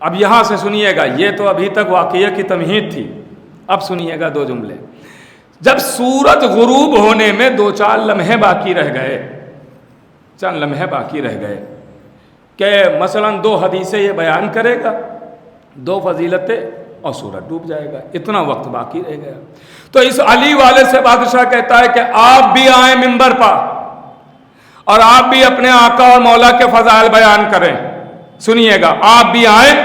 اب یہاں سے سنیے گا, یہ تو ابھی تک واقعہ کی تمہید تھی, اب سنیے گا دو جملے. جب سورج غروب ہونے میں 2-4 لمحے باقی رہ گئے, چند لمحے باقی رہ گئے کہ مثلا 2 حدیثیں یہ بیان کرے گا, 2 فضیلتیں, اور سورج ڈوب جائے گا. اتنا وقت باقی رہ گیا. تو اس علی والے سے بادشاہ کہتا ہے کہ آپ بھی آئیں ممبر پر اور آپ بھی اپنے آقا اور مولا کے فضائل بیان کریں. سنیے گا, آپ بھی آئیں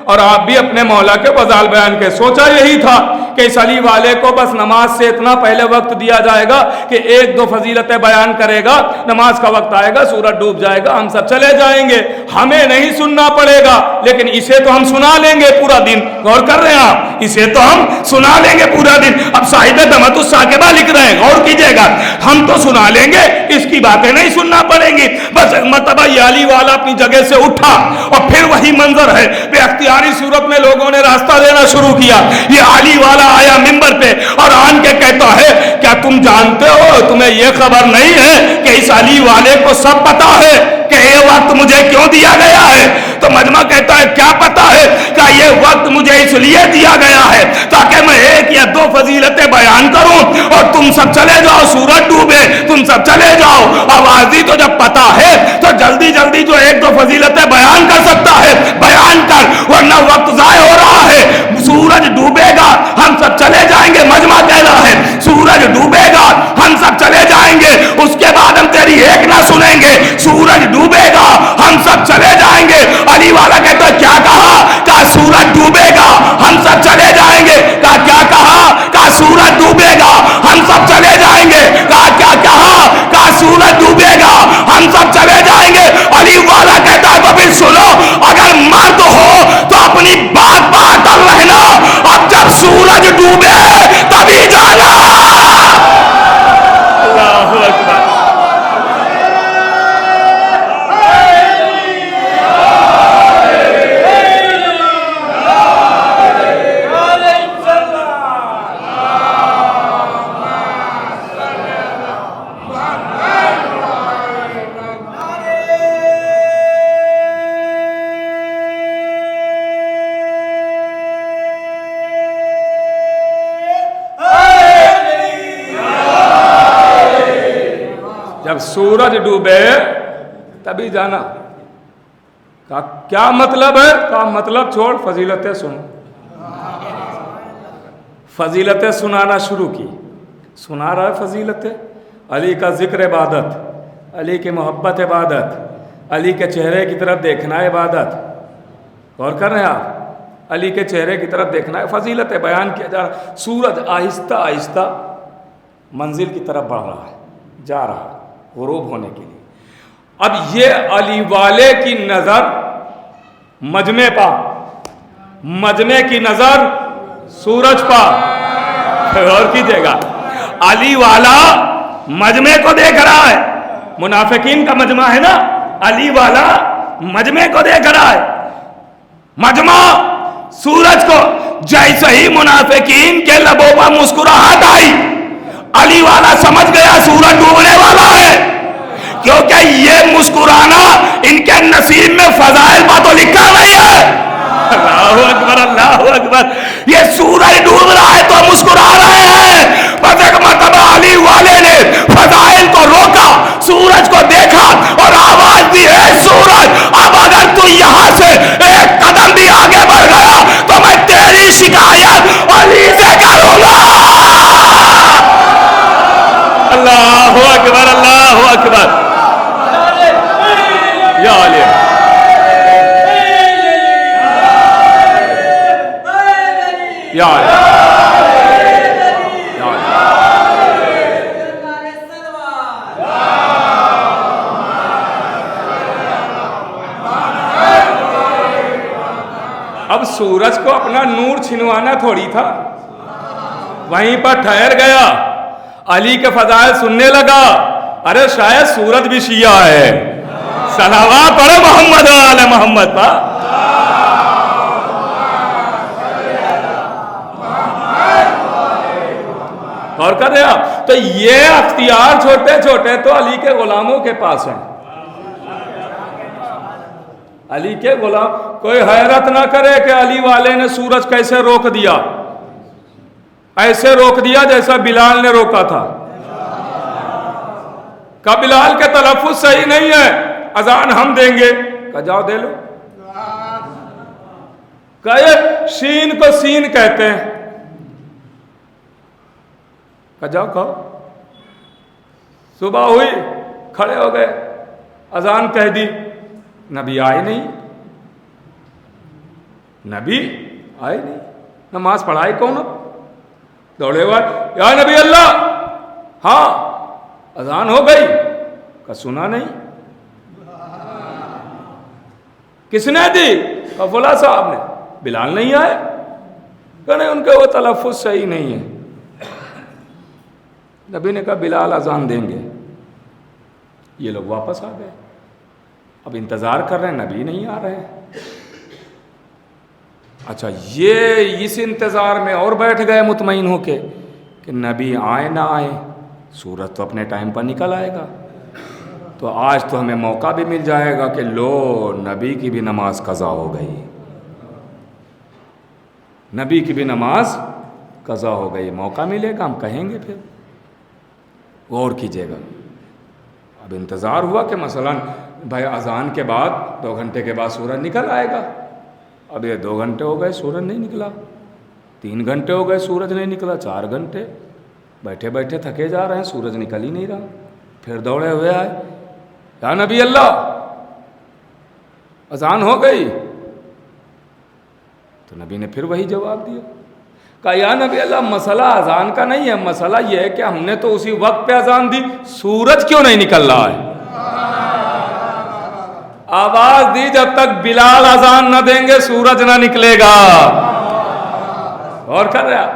اور آپ بھی اپنے مولا کے فضائل بیان کریں. سوچا یہی تھا کہ اس علی والے کو بس نماز سے اتنا پہلے وقت دیا جائے گا کہ 1-2 فضیلتیں بیان کرے گا, نماز کا وقت آئے گا, سورج ڈوب جائے گا, ہم سب چلے جائیں گے, ہمیں نہیں سننا پڑے گا, لیکن اسے تو ہم سنا لیں گے پورا دن. غور کر رہے ہیں آپ, اسے تو ہم سنا لیں گے پورا دن. اب صاحب دمت الساکبہ لکھ رہے ہیں, غور کیجئے گا, ہم تو سنا لیں گے, اس کی باتیں نہیں سننا پڑیں گی. بس مرتبہ یہ علی والا اپنی جگہ سے اٹھا اور پھر وہی منظر ہے, بے اختیاری صورت میں لوگوں نے راستہ دینا شروع کیا. یہ علی والا آیا ممبر پہ اور آن کے کہتا ہے کیا تم جانتے ہو, تمہیں یہ خبر نہیں ہے کہ اس علی والے کو سب پتا ہے کہ یہ وقت مجھے کیوں دیا گیا ہے. تو مجمع کہتا ہے کیا پتا ہے, کہ یہ وقت مجھے اس لیے دیا گیا ہے تاکہ میں 1 یا 2 فضیلتیں بیان کروں اور تم سب چلے جاؤ, سورج ڈوبے, تم سب چلے جاؤ. آوازی تو جب پتا ہے تو جلدی جلدی جو 1-2 فضیلتیں بیان کر سکتا ہے بیان کر, ورنہ وقت ضائع ہو رہا ہے. سورج ڈوبے گا, ہم سب چلے جائیں گے. مجمع کہہ رہا ہے سورج ڈوبے گا, ہم سب چلے جائیں گے, اس کے بعد ہم تیری ایک نہ سنیں گے. سورج ڈوبے گا, ہم سب چلے جائیں گے. علی والا کہتا ہے کیا کہا, کہا سورج ڈوبے گا, ہم سب چلے جائیں گے. کہا کیا کہا, کہا سورج ڈوبے گا, ہم سب چلے سورج ڈوبے تبھی جانا. کہا کیا مطلب ہے؟ کہا مطلب چھوڑ، فضیلتیں سن. فضیلتیں سنانا شروع کی. سنا رہا ہے فضیلتیں. علی کا ذکر عبادت، علی کی محبت عبادت، علی کے چہرے کی طرف دیکھنا عبادت. غور کر رہے ہیں آپ؟ علی کے چہرے کی طرف دیکھنا ہے فضیلت بیان کیا جا رہا. سورج آہستہ آہستہ منزل کی طرف بڑھ رہا ہے، جا رہا ہے غروب ہونے کے لیے. اب یہ علی والے کی نظر مجمع پا، مجمع کی نظر سورج پا. غور کیجیے گا، علی والا مجمع کو دیکھ رہا ہے. منافقین کا مجمع ہے نا، علی والا مجمع کو دیکھ رہا ہے. مجمع سورج کو. جیسے ہی منافقین کے لبوں پر مسکراہٹ آئی، علی والا سمجھ گیا سورج ڈوبنے والا ہے، کیونکہ یہ مسکرانا ان کے نصیب میں فضائل پر تو لکھا نہیں ہے. اللہ اکبر، اللہ اکبر. یہ سورج ڈوب رہا ہے تو مسکرا رہے ہیں. بس ایک مرتبہ علی والے نے فضائل کو روکا، سورج کو دیکھا اور آواز دی، اے سورج اب اگر تو یہاں سے ایک قدم بھی آگے بڑھ گیا تو میں تیری شکایت علی سے کروں گا. اللہ اکبر، اللہ اکبر. یا علی، یا علی، یا علی. اب سورج کو اپنا نور چھنوانا تھوڑی تھا، وہیں پر ٹھہر گیا، علی کے فضائل سننے لگا. ارے شاید سورج بھی شیعہ ہے. صلوات پڑھو محمد آل محمد پر. اور کر رہے آپ تو یہ اختیار چھوٹے چھوٹے تو علی کے غلاموں کے پاس ہیں. علی کے غلام کوئی حیرت نہ کرے کہ علی والے نے سورج کیسے روک دیا. ایسے روک دیا جیسا بلال نے روکا تھا. کہ بلال کے تلفظ صحیح نہیں ہے، اذان ہم دیں گے. کہ جاؤ دے لو. کہ شین کو سین کہتے ہیں. کہ جاؤ کہو. صبح ہوئی، کھڑے ہو گئے، اذان کہہ دی. نبی آئے نہیں، نبی آئے نہیں. نماز پڑھائی کون؟ دوڑے ہوئے، یا نبی اللہ. ہاں اذان ہو گئی. کہ سنا نہیں. کس نے دی؟ کہ فلاں صاحب نے. بلال نہیں آئے؟ کہ نہیں، ان کے وہ تلفظ صحیح نہیں ہے. نبی نے کہا بلال اذان دیں گے. یہ لوگ واپس آ گئے. اب انتظار کر رہے ہیں، نبی نہیں آ رہے. اچھا، یہ اس انتظار میں اور بیٹھ گئے مطمئن ہو کے کہ نبی آئے نہ آئے، سورج تو اپنے ٹائم پر نکل آئے گا. تو آج تو ہمیں موقع بھی مل جائے گا کہ لو نبی کی بھی نماز قضا ہو گئی. نبی کی بھی نماز قضا ہو گئی. موقع ملے گا، ہم کہیں گے. پھر غور کیجیے گا. اب انتظار ہوا کہ مثلا بھائی اذان کے بعد 2 گھنٹے کے بعد سورج نکل آئے گا. اب یہ 2 گھنٹے ہو گئے سورج نہیں نکلا، 3 گھنٹے ہو گئے سورج نہیں نکلا، 4 گھنٹے بیٹھے بیٹھے تھکے جا رہے ہیں، سورج نکل ہی نہیں رہا. پھر دوڑے ہوئے آئے، یا نبی اللہ اذان ہو گئی. تو نبی نے پھر وہی جواب دیا. کہا یا نبی اللہ مسئلہ اذان کا نہیں ہے، مسئلہ یہ ہے کہ ہم نے تو اسی وقت پہ اذان دی، سورج کیوں نہیں نکل رہا ہے. آواز دی جب تک بلال اذان نہ دیں گے سورج نہ نکلے گا. اور کر رہا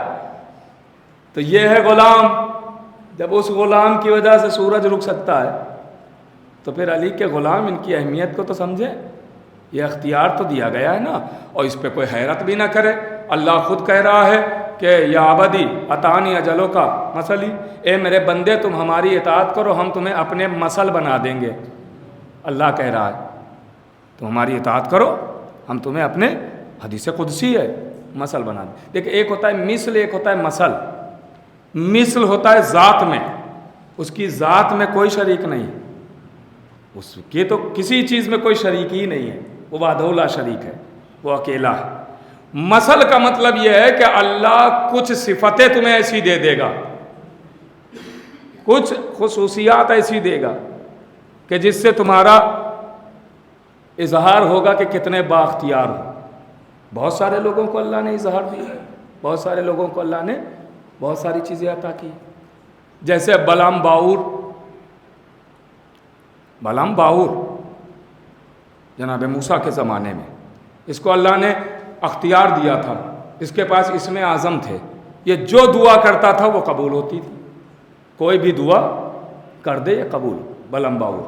تو یہ ہے غلام. جب اس غلام کی وجہ سے سورج رک سکتا ہے تو پھر علی کے غلام ان کی اہمیت کو تو سمجھے. یہ اختیار تو دیا گیا ہے نا، اور اس پہ کوئی حیرت بھی نہ کرے. اللہ خود کہہ رہا ہے کہ یا عبدی اتانی اجلوں کا مسلی، اے میرے بندے تم ہماری اطاعت کرو، ہم تمہیں اپنے مسل بنا دیں گے. اللہ کہہ رہا ہے تم ہماری اطاعت کرو، ہم تمہیں اپنے، حدیث قدسی ہے، مسل بنا دیں. دیکھیں ایک ہوتا ہے مثل، ایک ہوتا ہے مسل. مثل ہوتا ہے ذات میں، اس کی ذات میں کوئی شریک نہیں. اس کے تو کسی چیز میں کوئی شریک ہی نہیں ہے، وہ وحدہ لا شریک ہے، وہ اکیلا ہے۔ مثل کا مطلب یہ ہے کہ اللہ کچھ صفتیں تمہیں ایسی دے دے گا، کچھ خصوصیات ایسی دے گا کہ جس سے تمہارا اظہار ہوگا کہ کتنے بااختیار ہو۔ بہت سارے لوگوں کو اللہ نے اظہار دیا، بہت سارے لوگوں کو اللہ نے بہت ساری چیزیں عطا کی، جیسے بلام باؤر جناب موسیٰ کے زمانے میں، اس کو اللہ نے اختیار دیا تھا، اس کے پاس اسم اعظم تھے، یہ جو دعا کرتا تھا وہ قبول ہوتی تھی، کوئی بھی دعا کر دے یہ قبول۔ بلام باؤر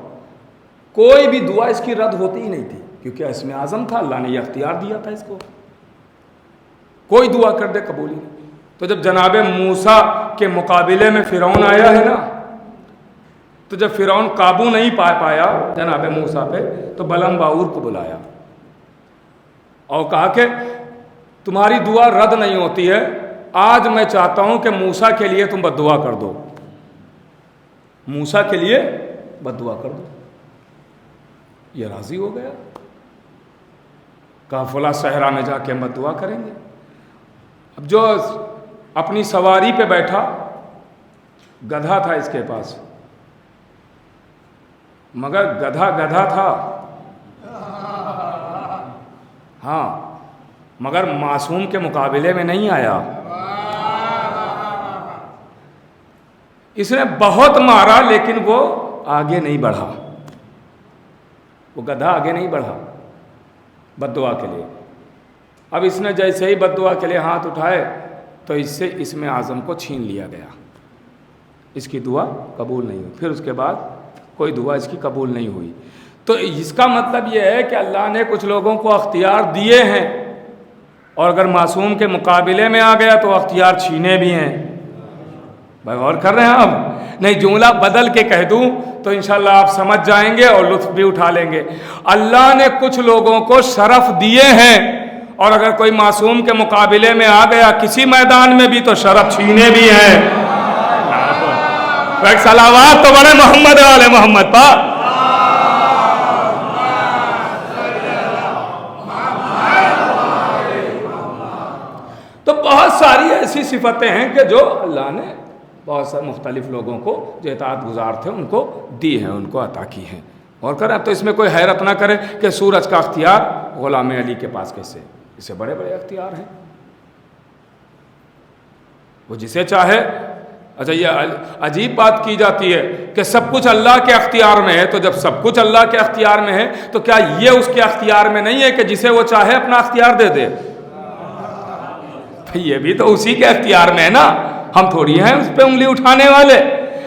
کوئی بھی دعا اس کی رد ہوتی ہی نہیں تھی، کیونکہ اسم اعظم تھا، اللہ نے یہ اختیار دیا تھا اس کو، کوئی دعا کر دے قبول ہی نہیں۔ تو جب جناب موسیٰ کے مقابلے میں فرعون آیا ہے نا، تو جب فرعون قابو نہیں پایا جناب موسیٰ پہ، تو بلام باؤر کو بلایا اور کہا کہ تمہاری دعا رد نہیں ہوتی ہے، آج میں چاہتا ہوں کہ موسیٰ کے لیے تم بد دعا کر دو، موسیٰ کے لیے بد دعا کر دو۔ یہ راضی ہو گیا، کہا فلاں صحرا میں جا کے ہم بد دعا کریں گے۔ اب جو اپنی سواری پہ بیٹھا، گدھا تھا اس کے پاس، مگر گدھا تھا، ہاں، مگر معصوم کے مقابلے میں نہیں آیا۔ اس نے بہت مارا لیکن وہ آگے نہیں بڑھا، وہ گدھا آگے نہیں بڑھا بد دعا کے لیے۔ اب اس نے جیسے ہی بد دعا کے لیے ہاتھ اٹھائے تو اس سے اسم اعظم کو چھین لیا گیا، اس کی دعا قبول نہیں ہوئی، پھر اس کے بعد کوئی دعا اس کی قبول نہیں ہوئی۔ تو اس کا مطلب یہ ہے کہ اللہ نے کچھ لوگوں کو اختیار دیے ہیں، اور اگر معصوم کے مقابلے میں آ گیا تو اختیار چھینے بھی ہیں۔ بھائی غور کر رہے ہیں آپ؟ نہیں جملہ بدل کے کہہ دوں تو انشاءاللہ آپ سمجھ جائیں گے اور لطف بھی اٹھا لیں گے۔ اللہ نے کچھ لوگوں کو شرف دیے ہیں، اور اگر کوئی معصوم کے مقابلے میں آ گیا کسی میدان میں بھی تو شرف چھینے بھی ہیں۔ ایک صلوات تو بڑے محمد والے محمد پاک۔ تو بہت ساری ایسی صفتیں ہیں کہ جو اللہ نے بہت سارے مختلف لوگوں کو جو اطاعت گزار تھے ان کو دی ہیں، ان کو عطا کی ہیں۔ اور کریں تو اس میں کوئی حیرت نہ کرے کہ سورج کا اختیار غلام علی کے پاس کیسے، اسے بڑے بڑے اختیار ہیں، وہ جسے چاہے۔ اچھا یہ عجیب بات کی جاتی ہے کہ سب کچھ اللہ کے اختیار میں ہے، تو جب سب کچھ اللہ کے اختیار میں ہے تو کیا یہ اس کے اختیار میں نہیں ہے کہ جسے وہ چاہے اپنا اختیار دے دے؟ یہ بھی تو اسی کے اختیار میں ہے نا، ہم تھوڑی ہیں اس پہ انگلی اٹھانے والے۔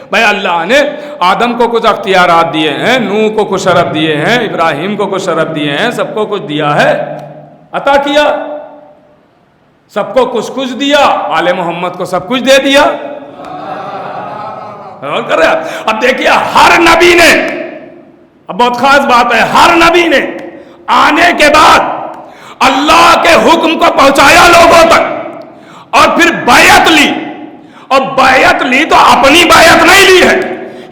بھائی اللہ نے آدم کو کچھ اختیارات دیے ہیں، نوح کو کچھ شرف دیے ہیں، ابراہیم کو کچھ شرف دیے ہیں، سب کو کچھ دیا ہے، عطا کیا، سب کو کچھ دیا، آل محمد کو سب کچھ دے دیا۔ اور کر رہے اب دیکھیے ہر نبی نے، اب بہت خاص بات ہے، ہر نبی نے آنے کے بعد اللہ کے حکم کو پہنچایا لوگوں تک، اور پھر بیعت لی، اور بیعت لی تو اپنی بیعت نہیں لی ہے،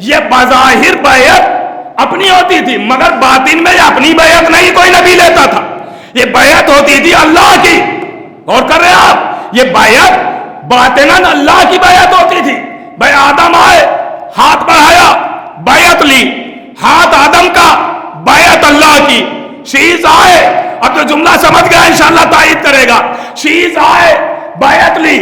یہ بظاہر بیعت اپنی ہوتی تھی مگر باطن میں اپنی بیعت نہیں کوئی نبی لیتا تھا، یہ بیعت ہوتی تھی اللہ کی۔ اور کر رہے آپ، یہ بیعت باطناً اللہ کی بیعت ہوتی تھی۔ بھائی آدم آئے، ہاتھ بڑھایا، بیعت لی، ہاتھ آدم کا، بیعت اللہ کی۔ شیز آئے، اب جو جملہ سمجھ گیا انشاءاللہ تائید کرے گا، شیز آئے، بیعت لی،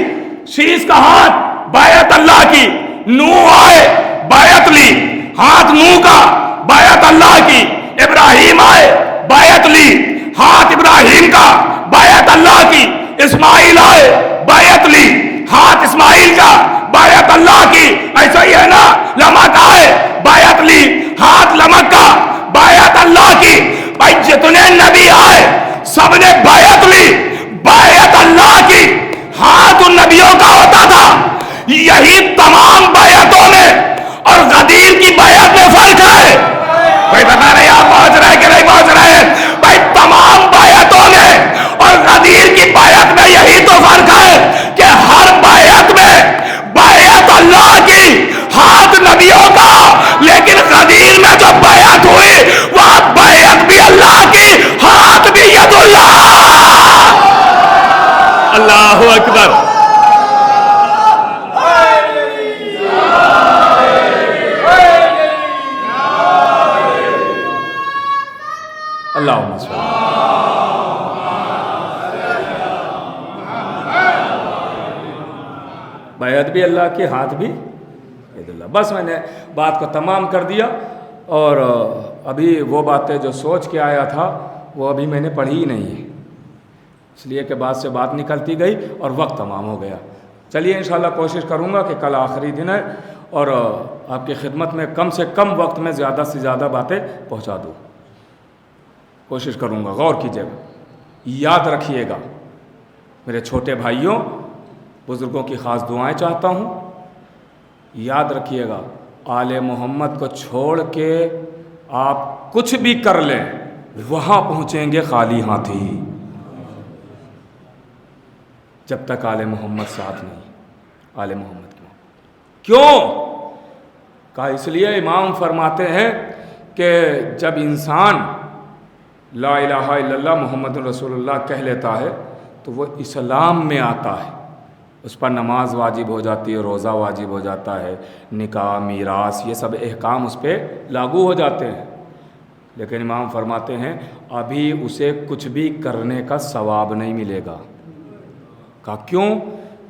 شیز کا ہاتھ، بیعت اللہ کی۔ نوح آئے، بیعت لی، ہاتھ نوح کا، بیعت اللہ کی۔ ابراہیم آئے، بیعت لی، ہاتھ ابراہیم کا، بیعت اللہ کی۔ اسماعیل آئے، بیعت لی، ہاتھ اسماعیل کا، بیعت اللہ کی۔ ایسا ہی ہے نا، لمک آئے، بیعت لی، ہاتھ لمک کا، بیعت اللہ کی۔ بھائی جتنے نبی آئے سب نے بیعت لی، بیعت اللہ کی، ہاتھ ان نبیوں کا ہوتا تھا۔ یہی تمام بیعتوں میں اور غدیر کی بیعت میں فرق ہے۔ کوئی بتا رہے آپ پہنچ رہے کہ نہیں پہنچ رہے؟ بھائی تمام بیعتوں میں اور غدیر کی بیعت میں یہی تو فرق ہے کہ ہر بیعت میں بیعت اللہ کی، ہاتھ نبیوں کا، لیکن غدیر میں جو بیعت ہوئی اللہم صل بیعت بھی اللہ کی، ہاتھ بھی عید اللہ۔ بس میں نے بات کو تمام کر دیا، اور ابھی وہ باتیں جو سوچ کے آیا تھا وہ ابھی میں نے پڑھی ہی نہیں ہے، اس لیے کہ بعد سے بات نکلتی گئی اور وقت تمام ہو گیا۔ چلیے انشاءاللہ کوشش کروں گا کہ کل آخری دن ہے اور آپ کی خدمت میں کم سے کم وقت میں زیادہ سے زیادہ باتیں پہنچا دوں، کوشش کروں گا۔ غور کیجیے گا، یاد رکھیے گا میرے چھوٹے بھائیوں، بزرگوں کی خاص دعائیں چاہتا ہوں، یاد رکھیے گا آل محمد کو چھوڑ کے آپ کچھ بھی کر لیں وہاں پہنچیں گے خالی ہاتھی، جب تک آل محمد ساتھ نہیں۔ آل محمد کیوں؟ کہا اس لیے امام فرماتے ہیں کہ جب انسان لا الہ الا اللہ محمد رسول اللہ کہہ لیتا ہے تو وہ اسلام میں آتا ہے، اس پر نماز واجب ہو جاتی ہے، روزہ واجب ہو جاتا ہے، نکاح میراث یہ سب احکام اس پہ لاگو ہو جاتے ہیں، لیکن امام فرماتے ہیں ابھی اسے کچھ بھی کرنے کا ثواب نہیں ملے گا۔ کہا کیوں؟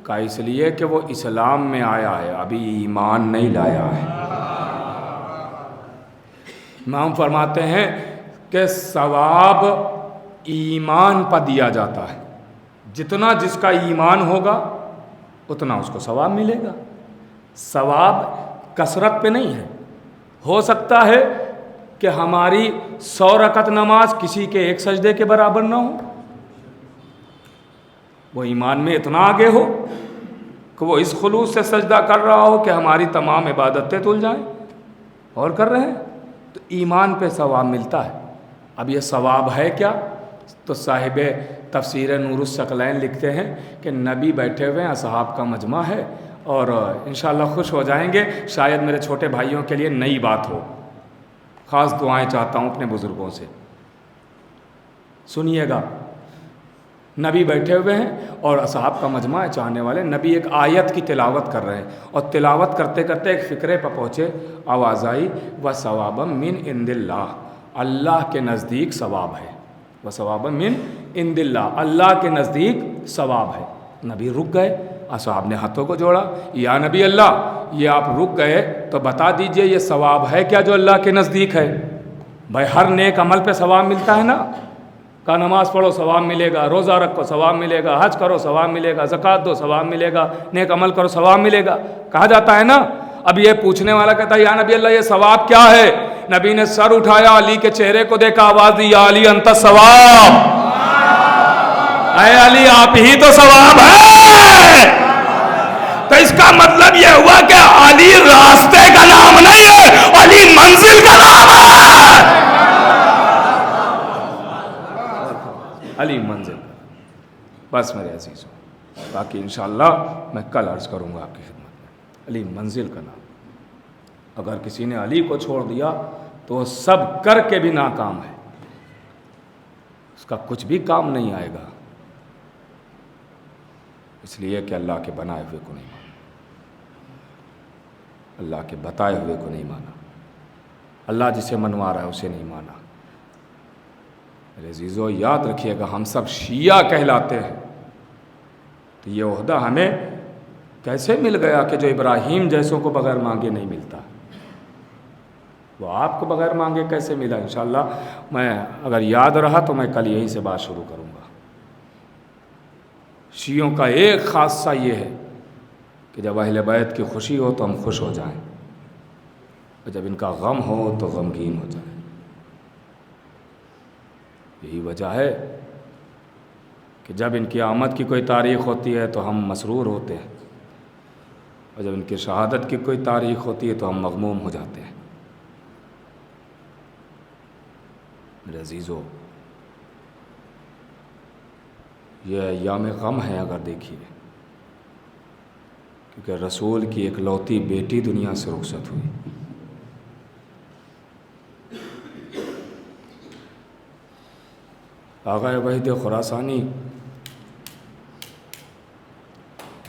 کہا اس لیے کہ وہ اسلام میں آیا ہے، ابھی ایمان نہیں لایا ہے۔ امام فرماتے ہیں کہ ثواب ایمان پر دیا جاتا ہے، جتنا جس کا ایمان ہوگا اتنا اس کو ثواب ملے گا، ثواب کثرت پہ نہیں ہے۔ ہو سکتا ہے کہ ہماری 100 رکعت نماز کسی کے ایک سجدے کے برابر نہ ہو، وہ ایمان میں اتنا آگے ہو کہ وہ اس خلوص سے سجدہ کر رہا ہو کہ ہماری تمام عبادتیں تل جائیں، اور کر رہے ہیں تو ایمان پہ ثواب ملتا ہے۔ اب یہ ثواب ہے کیا؟ تو صاحب تفسیر نور الثقلین لکھتے ہیں کہ نبی بیٹھے ہوئے ہیں، اصحاب کا مجمع ہے، اور انشاءاللہ خوش ہو جائیں گے، شاید میرے چھوٹے بھائیوں کے لیے نئی بات ہو، خاص دعائیں چاہتا ہوں اپنے بزرگوں سے، سنیے گا۔ نبی بیٹھے ہوئے ہیں اور اصحاب کا مجمع ہے، چاہنے والے، نبی ایک آیت کی تلاوت کر رہے ہیں، اور تلاوت کرتے کرتے ایک فکرے پر پہنچے، آواز آئی وَثَوَابًا مِّنْ عِنْدِ اللَّهِ، اللہ کے نزدیک ثواب ہے، وَثَوَابًا مِّنْ عِنْدِ اللَّهِ، اللہ کے نزدیک ثواب ہے۔ نبی رک گئے، اصحاب نے ہاتھوں کو جوڑا، یا نبی اللہ یہ آپ رک گئے تو بتا دیجئے یہ ثواب ہے کیا جو اللہ کے نزدیک ہے؟ بھائی ہر نیک عمل پہ ثواب ملتا ہے نا، کا نماز پڑھو ثواب ملے گا، روزہ رکھو ثواب ملے گا، حج کرو ثواب ملے گا، زکوٰۃ دو ثواب ملے گا، نیک عمل کرو ثواب ملے گا، کہا جاتا ہے نا۔ اب یہ پوچھنے والا کہتا ہے یا نبی اللہ یہ ثواب کیا ہے؟ نبی نے سر اٹھایا، علی کے چہرے کو دیکھا، آواز دی یا علی انت ثواب، اے علی آپ ہی تو ثواب ہے۔ تو اس کا مطلب یہ ہوا کہ علی راستے کا نام نہیں ہے، علی منزل کا نام ہے، علی منزل۔ بس میرے عزیزوں، باقی انشاءاللہ میں کل عرض کروں گا آپ کی خدمت میں۔ علی منزل کا نام، اگر کسی نے علی کو چھوڑ دیا تو وہ سب کر کے بھی ناکام ہے، اس کا کچھ بھی کام نہیں آئے گا، اس لیے کہ اللہ کے بنائے ہوئے کو نہیں مانا، اللہ کے بتائے ہوئے کو نہیں مانا، اللہ جسے منوا رہا ہے اسے نہیں مانا۔ میرے عزیزو یاد رکھیے گا، ہم سب شیعہ کہلاتے ہیں، تو یہ عہدہ ہمیں کیسے مل گیا کہ جو ابراہیم جیسوں کو بغیر مانگے نہیں ملتا، وہ آپ کو بغیر مانگے کیسے ملا؟ انشاءاللہ میں اگر یاد رہا تو میں کل یہیں سے بات شروع کروں گا۔ شیعوں کا ایک خاصہ یہ ہے کہ جب اہل بیت کی خوشی ہو تو ہم خوش ہو جائیں، اور جب ان کا غم ہو تو غمگین ہو جائیں۔ یہی وجہ ہے کہ جب ان کی آمد کی کوئی تاریخ ہوتی ہے تو ہم مسرور ہوتے ہیں، اور جب ان کی شہادت کی کوئی تاریخ ہوتی ہے تو ہم مغموم ہو جاتے ہیں۔ میرے عزیزو یہ ایام غم ہے اگر دیکھیے، کیونکہ رسول کی ایک لوتی بیٹی دنیا سے رخصت ہوئی۔ آغا وحید خراسانی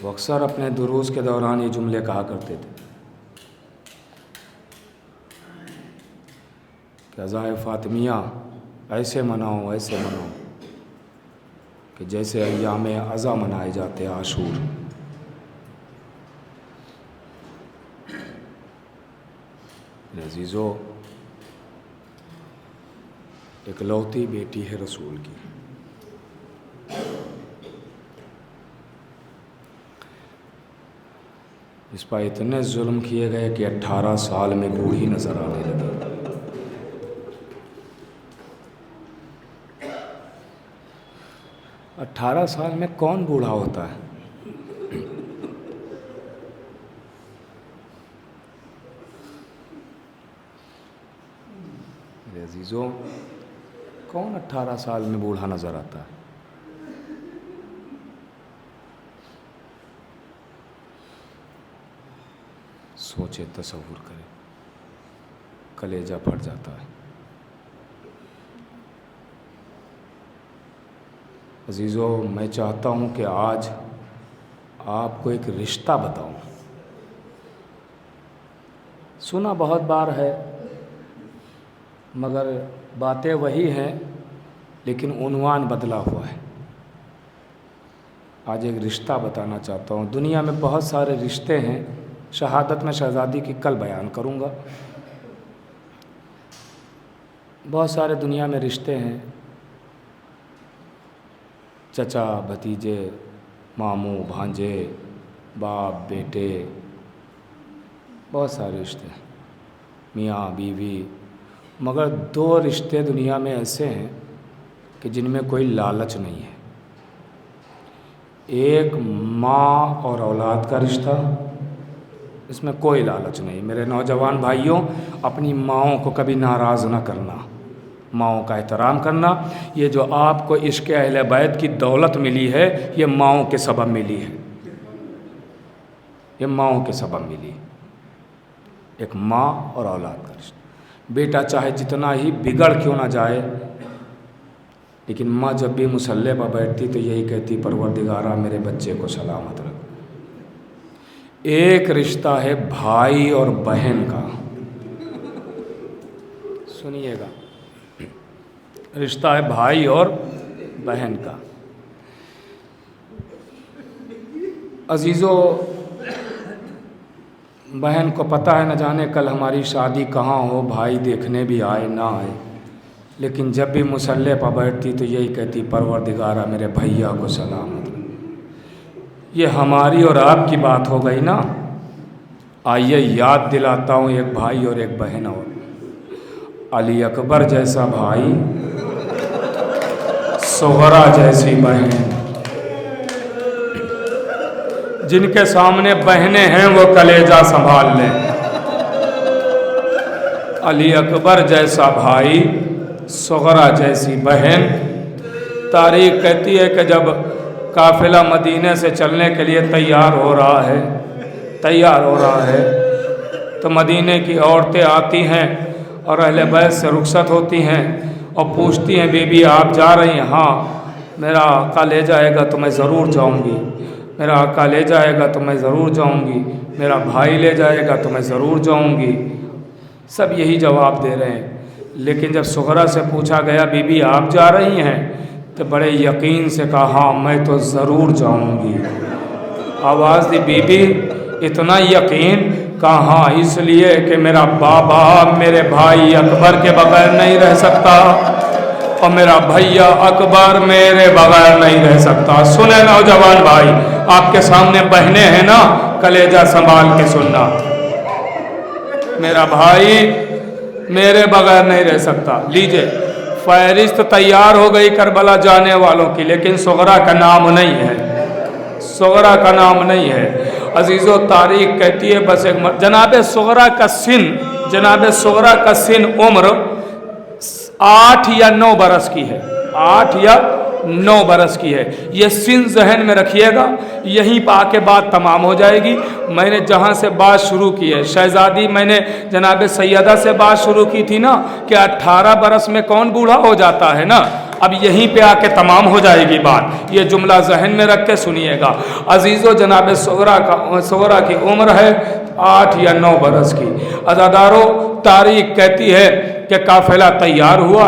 وہ اکثر اپنے دروس کے دوران یہ جملے کہا کرتے تھے کہ عزائے فاطمیہ ایسے مناؤ ایسے مناؤ کہ جیسے ایام عزا منائے جاتے عاشور۔ عزیزو، اکلوتی بیٹی ہے رسول کی، اس پر اتنے ظلم کیے گئے کہ 18 سال میں بوڑھی نظر آنے لگی۔ 18 سال میں کون بوڑھا ہوتا ہے؟ میرے عزیزوں، کون 18 سال میں بوڑھا نظر آتا ہے؟ سوچے، تصور کرے، کلیجہ پھٹ جاتا ہے۔ عزیزو، میں چاہتا ہوں کہ آج آپ کو ایک رشتہ بتاؤں۔ سنا بہت بار ہے، مگر باتیں وہی ہیں، لیکن عنوان بدلا ہوا ہے۔ آج ایک رشتہ بتانا چاہتا ہوں۔ دنیا میں بہت سارے رشتے ہیں، شہادت میں شہزادی کی کل بیان کروں گا۔ بہت سارے دنیا میں رشتے ہیں، چچا بھتیجے، ماموں بھانجے، باپ بیٹے، بہت سارے رشتے ہیں، میاں بیوی، مگر 2 رشتے دنیا میں ایسے ہیں کہ جن میں کوئی لالچ نہیں ہے۔ ایک ماں اور اولاد کا رشتہ، اس میں کوئی لالچ نہیں۔ میرے نوجوان بھائیوں، اپنی ماؤں کو کبھی ناراض نہ کرنا، ماؤں کا احترام کرنا۔ یہ جو آپ کو عشق اہل بیت کی دولت ملی ہے، یہ ماؤں کے سبب ملی ہے، یہ ماؤں کے سبب ملی۔ ایک ماں اور اولاد کا رشتہ۔ بیٹا چاہے جتنا ہی بگڑ کیوں نہ جائے، لیکن ماں جب بھی مصلی پر بیٹھتی تو یہی کہتی، پروردگارا میرے بچے کو سلامت رکھ۔ ایک رشتہ ہے بھائی اور بہن کا، سنیے گا، رشتہ ہے بھائی اور بہن کا۔ عزیزو، بہن کو پتہ ہے نہ جانے کل ہماری شادی کہاں ہو، بھائی دیکھنے بھی آئے نہ آئے، لیکن جب بھی مصلی پر بیٹھتی تو یہی کہتی، پروردگارا میرے بھیا کو سلامت رکھ۔ یہ ہماری اور آپ کی بات ہو گئی نا۔ آئیے یاد دلاتا ہوں ایک بھائی اور ایک بہن اور۔ علی اکبر جیسا بھائی، صغرا جیسی بہن۔ جن کے سامنے بہنیں ہیں وہ کلیجہ سنبھال لیں۔ علی اکبر جیسا بھائی، صغرا جیسی بہن۔ تاریخ کہتی ہے کہ جب قافلہ مدینے سے چلنے کے لیے تیار ہو رہا ہے تو مدینے کی عورتیں آتی ہیں اور اہل بیت سے رخصت ہوتی ہیں اور پوچھتی ہیں، بی بی آپ جا رہی ہیں؟ ہاں، میرا آقا لے جائے گا تو میں ضرور جاؤں گی، میرا آقا لے جائے گا تو میں ضرور جاؤں گی، میرا بھائی لے جائے گا تو میں ضرور جاؤں گی۔ سب یہی جواب دے رہے ہیں، لیکن جب صغرا سے پوچھا گیا، بی بی آپ جا رہی ہیں؟ تو بڑے یقین سے کہا، ہاں میں تو ضرور جاؤں گی۔ آواز دی، بی بی اتنا یقین؟ کہا ہاں، اس لیے کہ میرا بابا میرے بھائی اکبر کے بغیر نہیں رہ سکتا اور میرا بھیا اکبر میرے بغیر نہیں رہ سکتا۔ سنیں نوجوان بھائی، آپ کے سامنے بہنیں ہیں نا، کلیجہ سنبھال کے سننا۔ میرا بھائی میرے بغیر نہیں رہ سکتا۔ لیجئے، فہرست تیار ہو گئی کربلا جانے والوں کی، لیکن صغرا کا نام نہیں ہے، صغرا کا نام نہیں ہے۔ عزیزو، تاریخ کہتی ہے بس ایک جناب صغرا کا سن عمر 8 یا 9 برس کی ہے، 8 یا 9 برس کی ہے۔ یہ سن ذہن میں رکھیے گا، یہیں پہ آ کے بات تمام ہو جائے گی۔ میں نے جہاں سے بات شروع کی ہے، شہزادی میں نے جناب سیدہ سے بات شروع کی تھی نا کہ 18 برس میں کون بوڑھا ہو جاتا ہے نا، اب یہیں پہ آ کے تمام ہو جائے گی بات۔ یہ جملہ ذہن میں رکھ کے سنیے گا۔ عزیزو، جناب صغرا کی عمر ہے 8 یا 9 برس کی۔ عزادارو، تاریخ کہتی ہے کہ قافلہ تیار ہوا،